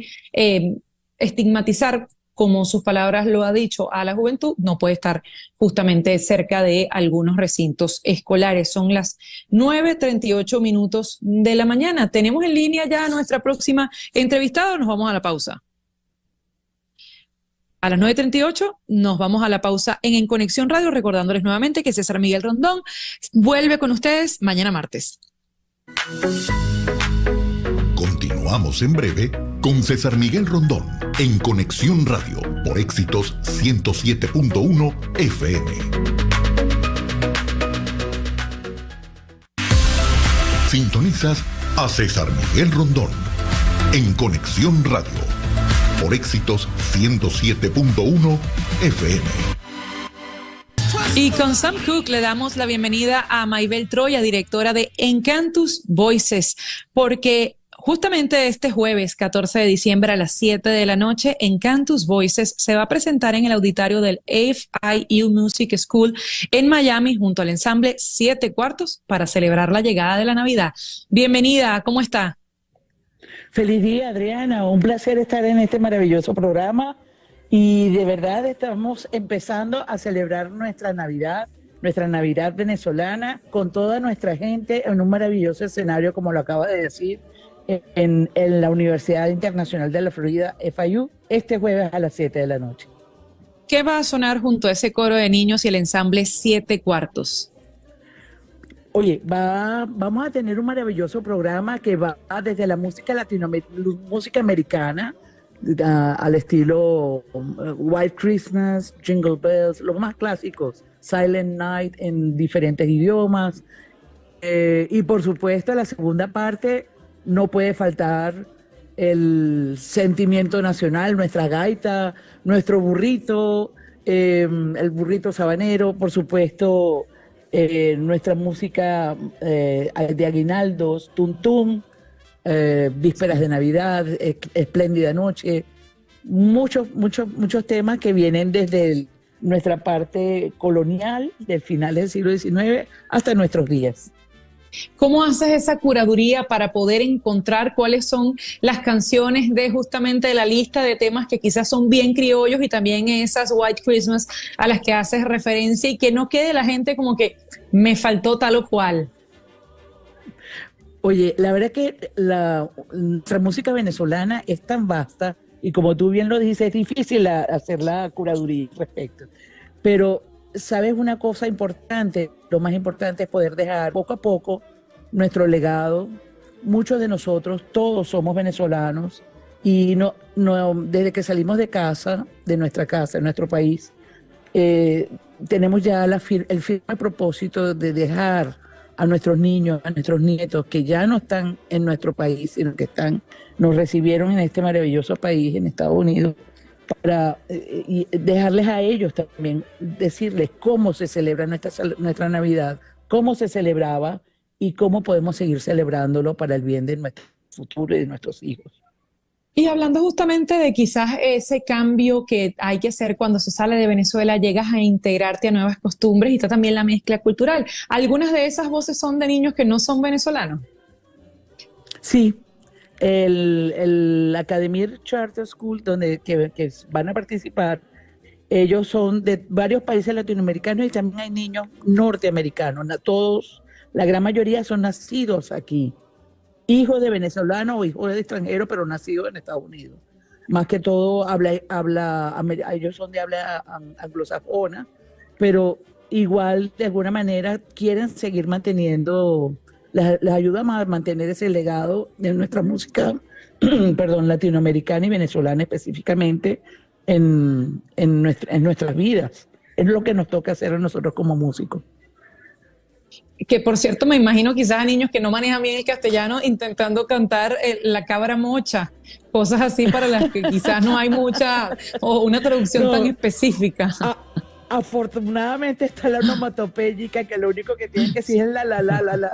estigmatizar, como sus palabras lo ha dicho, a la juventud, no puede estar justamente cerca de algunos recintos escolares. Son las 9:38 de la mañana. Tenemos en línea ya a nuestra próxima entrevistada, nos vamos a la pausa. A las 9:38 nos vamos a la pausa en Conexión Radio, recordándoles nuevamente que César Miguel Rondón vuelve con ustedes mañana martes. Continuamos en breve con César Miguel Rondón en Conexión Radio por Éxitos 107.1 FM. Sintonizas a César Miguel Rondón en Conexión Radio por Éxitos 107.1 FM. Y con Sam Cooke le damos la bienvenida a Maybel Troya, directora de Encantus Voices, porque justamente este jueves 14 de diciembre a las 7 de la noche, Encantus Voices se va a presentar en el auditorio del FIU Music School en Miami junto al ensamble 7 Cuartos para celebrar la llegada de la Navidad. Bienvenida, ¿cómo está? Feliz día, Adriana. Un placer estar en este maravilloso programa y de verdad estamos empezando a celebrar nuestra Navidad venezolana con toda nuestra gente en un maravilloso escenario, como lo acaba de decir, en la Universidad Internacional de la Florida, FIU, este jueves a las 7 de la noche. ¿Qué va a sonar junto a ese coro de niños y el ensamble 7 Cuartos? Oye, vamos a tener un maravilloso programa que va desde la música música americana, al estilo White Christmas, Jingle Bells, los más clásicos, Silent Night en diferentes idiomas, y por supuesto la segunda parte no puede faltar el sentimiento nacional, nuestra gaita, nuestro burrito, el burrito sabanero, por supuesto. Nuestra música de aguinaldos, tuntum, vísperas de Navidad, espléndida noche, muchos temas que vienen desde nuestra parte colonial, del final del siglo XIX hasta nuestros días. ¿Cómo haces esa curaduría para poder encontrar cuáles son las canciones de justamente la lista de temas que quizás son bien criollos y también esas White Christmas a las que haces referencia y que no quede la gente como que me faltó tal o cual? Oye, la verdad que nuestra música venezolana es tan vasta y como tú bien lo dices, es difícil hacer la curaduría al respecto. Pero ¿sabes una cosa importante? Lo más importante es poder dejar poco a poco nuestro legado. Muchos de nosotros, todos somos venezolanos y desde que salimos de casa, de nuestro país, tenemos ya el firme propósito de dejar a nuestros niños, a nuestros nietos que ya no están en nuestro país, sino que nos recibieron en este maravilloso país, en Estados Unidos, para y dejarles a ellos también, decirles cómo se celebra nuestra Navidad, cómo se celebraba y cómo podemos seguir celebrándolo para el bien de nuestro futuro y de nuestros hijos. Y hablando justamente de quizás ese cambio que hay que hacer cuando se sale de Venezuela, llegas a integrarte a nuevas costumbres y está también la mezcla cultural. ¿Algunas de esas voces son de niños que no son venezolanos? Sí. El Academia Charter School, que van a participar, ellos son de varios países latinoamericanos y también hay niños norteamericanos. Todos, la gran mayoría son nacidos aquí, hijos de venezolanos o hijos de extranjeros, pero nacidos en Estados Unidos. Más que todo, ellos son de habla anglosajona, pero igual, de alguna manera, quieren seguir manteniendo. Les ayuda a mantener ese legado de nuestra música, latinoamericana y venezolana específicamente en nuestras vidas. Es lo que nos toca hacer a nosotros como músicos. Que por cierto, me imagino quizás a niños que no manejan bien el castellano intentando cantar la cabra mocha, cosas así para las que quizás no hay mucha o una traducción tan específica. Afortunadamente está la onomatopéyica, que lo único que tienen que decir es la.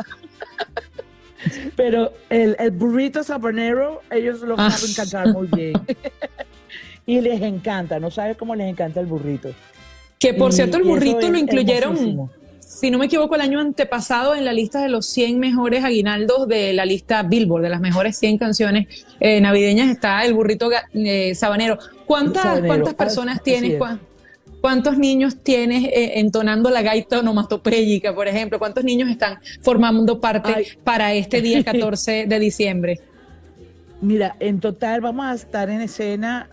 Pero el burrito sabanero, ellos lo saben cantar muy bien. Y les encanta, no sabes cómo les encanta el burrito. Que por cierto, el burrito lo incluyeron, hermosísimo. si no me equivoco, el año antepasado en la lista de los 100 mejores aguinaldos de la lista Billboard, de las mejores 100 canciones navideñas, está el burrito sabanero. ¿Cuántas personas tienes? ¿Cuántos niños tienes entonando la gaita onomatopéyica, por ejemplo? ¿Cuántos niños están formando parte para este día 14 de diciembre? Mira, en total vamos a estar en escena,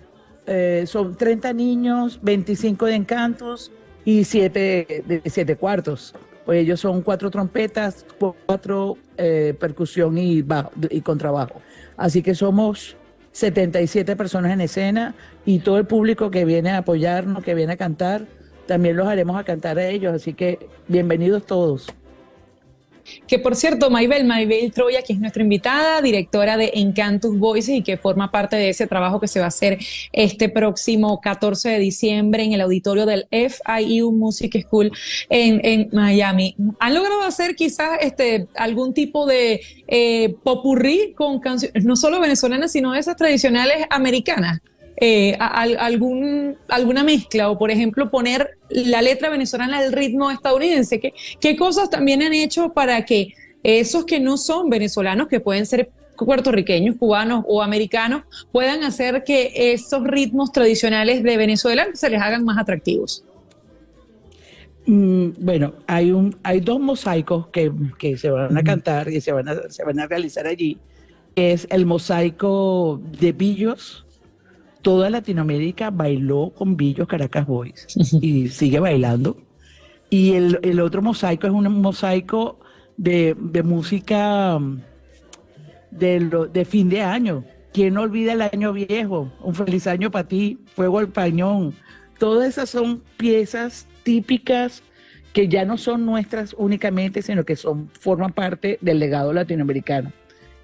son 30 niños, 25 de encantos y 7 de 7 cuartos. Pues ellos son 4 trompetas, 4 percusión y contrabajo. Así que somos 77 personas en escena, y todo el público que viene a apoyarnos, que viene a cantar, también los haremos a cantar a ellos, así que bienvenidos todos. Que por cierto, Maybel Troya, que es nuestra invitada, directora de Encantus Voices y que forma parte de ese trabajo que se va a hacer este próximo 14 de diciembre en el auditorio del FIU Music School en Miami. ¿Han logrado hacer quizás algún tipo de popurrí con canciones, no solo venezolanas, sino esas tradicionales americanas? Alguna mezcla, o por ejemplo poner la letra venezolana al ritmo estadounidense. ¿Qué cosas también han hecho para que esos que no son venezolanos, que pueden ser puertorriqueños, cubanos o americanos, puedan hacer que esos ritmos tradicionales de Venezuela se les hagan más atractivos? Bueno, hay 2 mosaicos que se van a cantar y se van a realizar allí. Es el mosaico de Billos. Toda Latinoamérica bailó con Billos Caracas Boys y sigue bailando. Y el otro mosaico es un mosaico de música de fin de año. ¿Quién no olvida el año viejo? Un feliz año para ti, Fuego al Pañón. Todas esas son piezas típicas que ya no son nuestras únicamente, sino que forman parte del legado latinoamericano.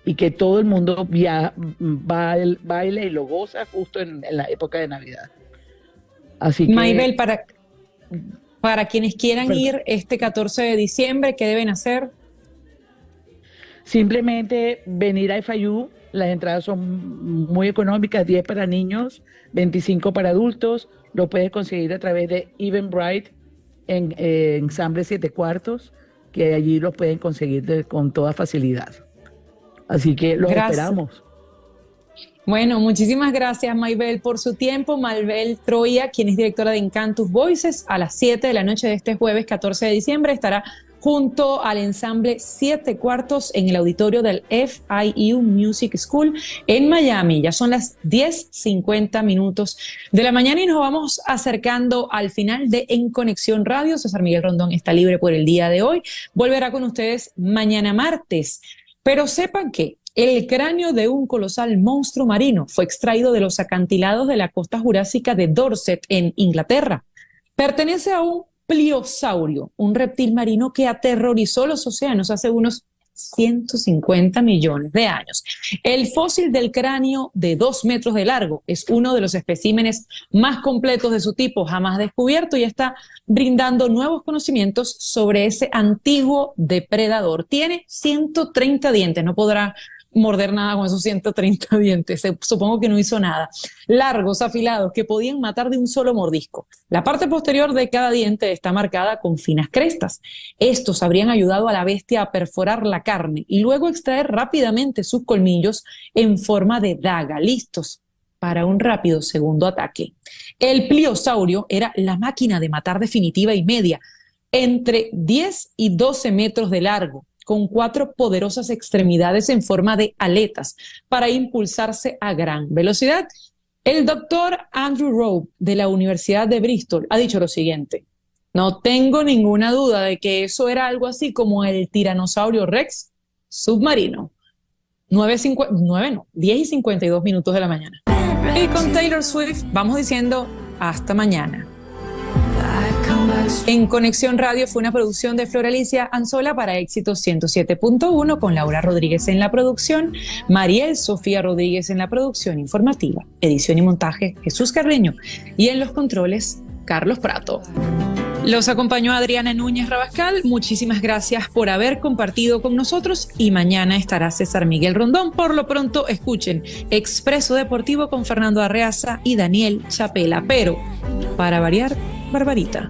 Y que todo el mundo baila y lo goza justo en la época de Navidad. Así que, Maybel, para quienes quieran ir este 14 de diciembre, ¿qué deben hacer? Simplemente venir a FIU. Las entradas son muy económicas, 10 para niños, 25 para adultos. Lo puedes conseguir a través de Eventbrite en Ensamble 7 cuartos, que allí los pueden conseguir con toda facilidad. Así que los esperamos. Bueno, muchísimas gracias, Maybel, por su tiempo. Maybel Troya, quien es directora de Encantus Voices, a las 7 de la noche de este jueves 14 de diciembre estará junto al ensamble 7 cuartos en el auditorio del FIU Music School en Miami. Ya son las 10:50 de la mañana y nos vamos acercando al final de En Conexión Radio. César Miguel Rondón está libre por el día de hoy. Volverá con ustedes mañana martes. Pero sepan que el cráneo de un colosal monstruo marino fue extraído de los acantilados de la costa jurásica de Dorset, en Inglaterra. Pertenece a un pliosaurio, un reptil marino que aterrorizó los océanos hace unos 150 millones de años. El fósil del cráneo de 2 metros de largo es uno de los especímenes más completos de su tipo jamás descubierto y está brindando nuevos conocimientos sobre ese antiguo depredador. Tiene 130 dientes, no podrá morder nada con esos 130 dientes, supongo que no hizo nada. Largos, afilados, que podían matar de un solo mordisco. La parte posterior de cada diente está marcada con finas crestas. Estos habrían ayudado a la bestia a perforar la carne y luego extraer rápidamente sus colmillos en forma de daga, listos para un rápido segundo ataque. El pliosaurio era la máquina de matar definitiva y media, entre 10 y 12 metros de largo, con 4 poderosas extremidades en forma de aletas para impulsarse a gran velocidad. El doctor Andrew Rowe de la Universidad de Bristol ha dicho lo siguiente: no tengo ninguna duda de que eso era algo así como el tiranosaurio Rex submarino. 10:52 de la mañana. Y con Taylor Swift vamos diciendo hasta mañana. En Conexión Radio fue una producción de Flor Alicia Anzola para Éxitos 107.1 con Laura Rodríguez en la producción, Mariel Sofía Rodríguez en la producción informativa, edición y montaje Jesús Carreño y en los controles Carlos Prato. Los acompañó Adriana Núñez Rabascal. Muchísimas gracias por haber compartido con nosotros y mañana estará César Miguel Rondón. Por lo pronto escuchen Expreso Deportivo con Fernando Arreaza y Daniel Chapela, pero para variar, Barbarita.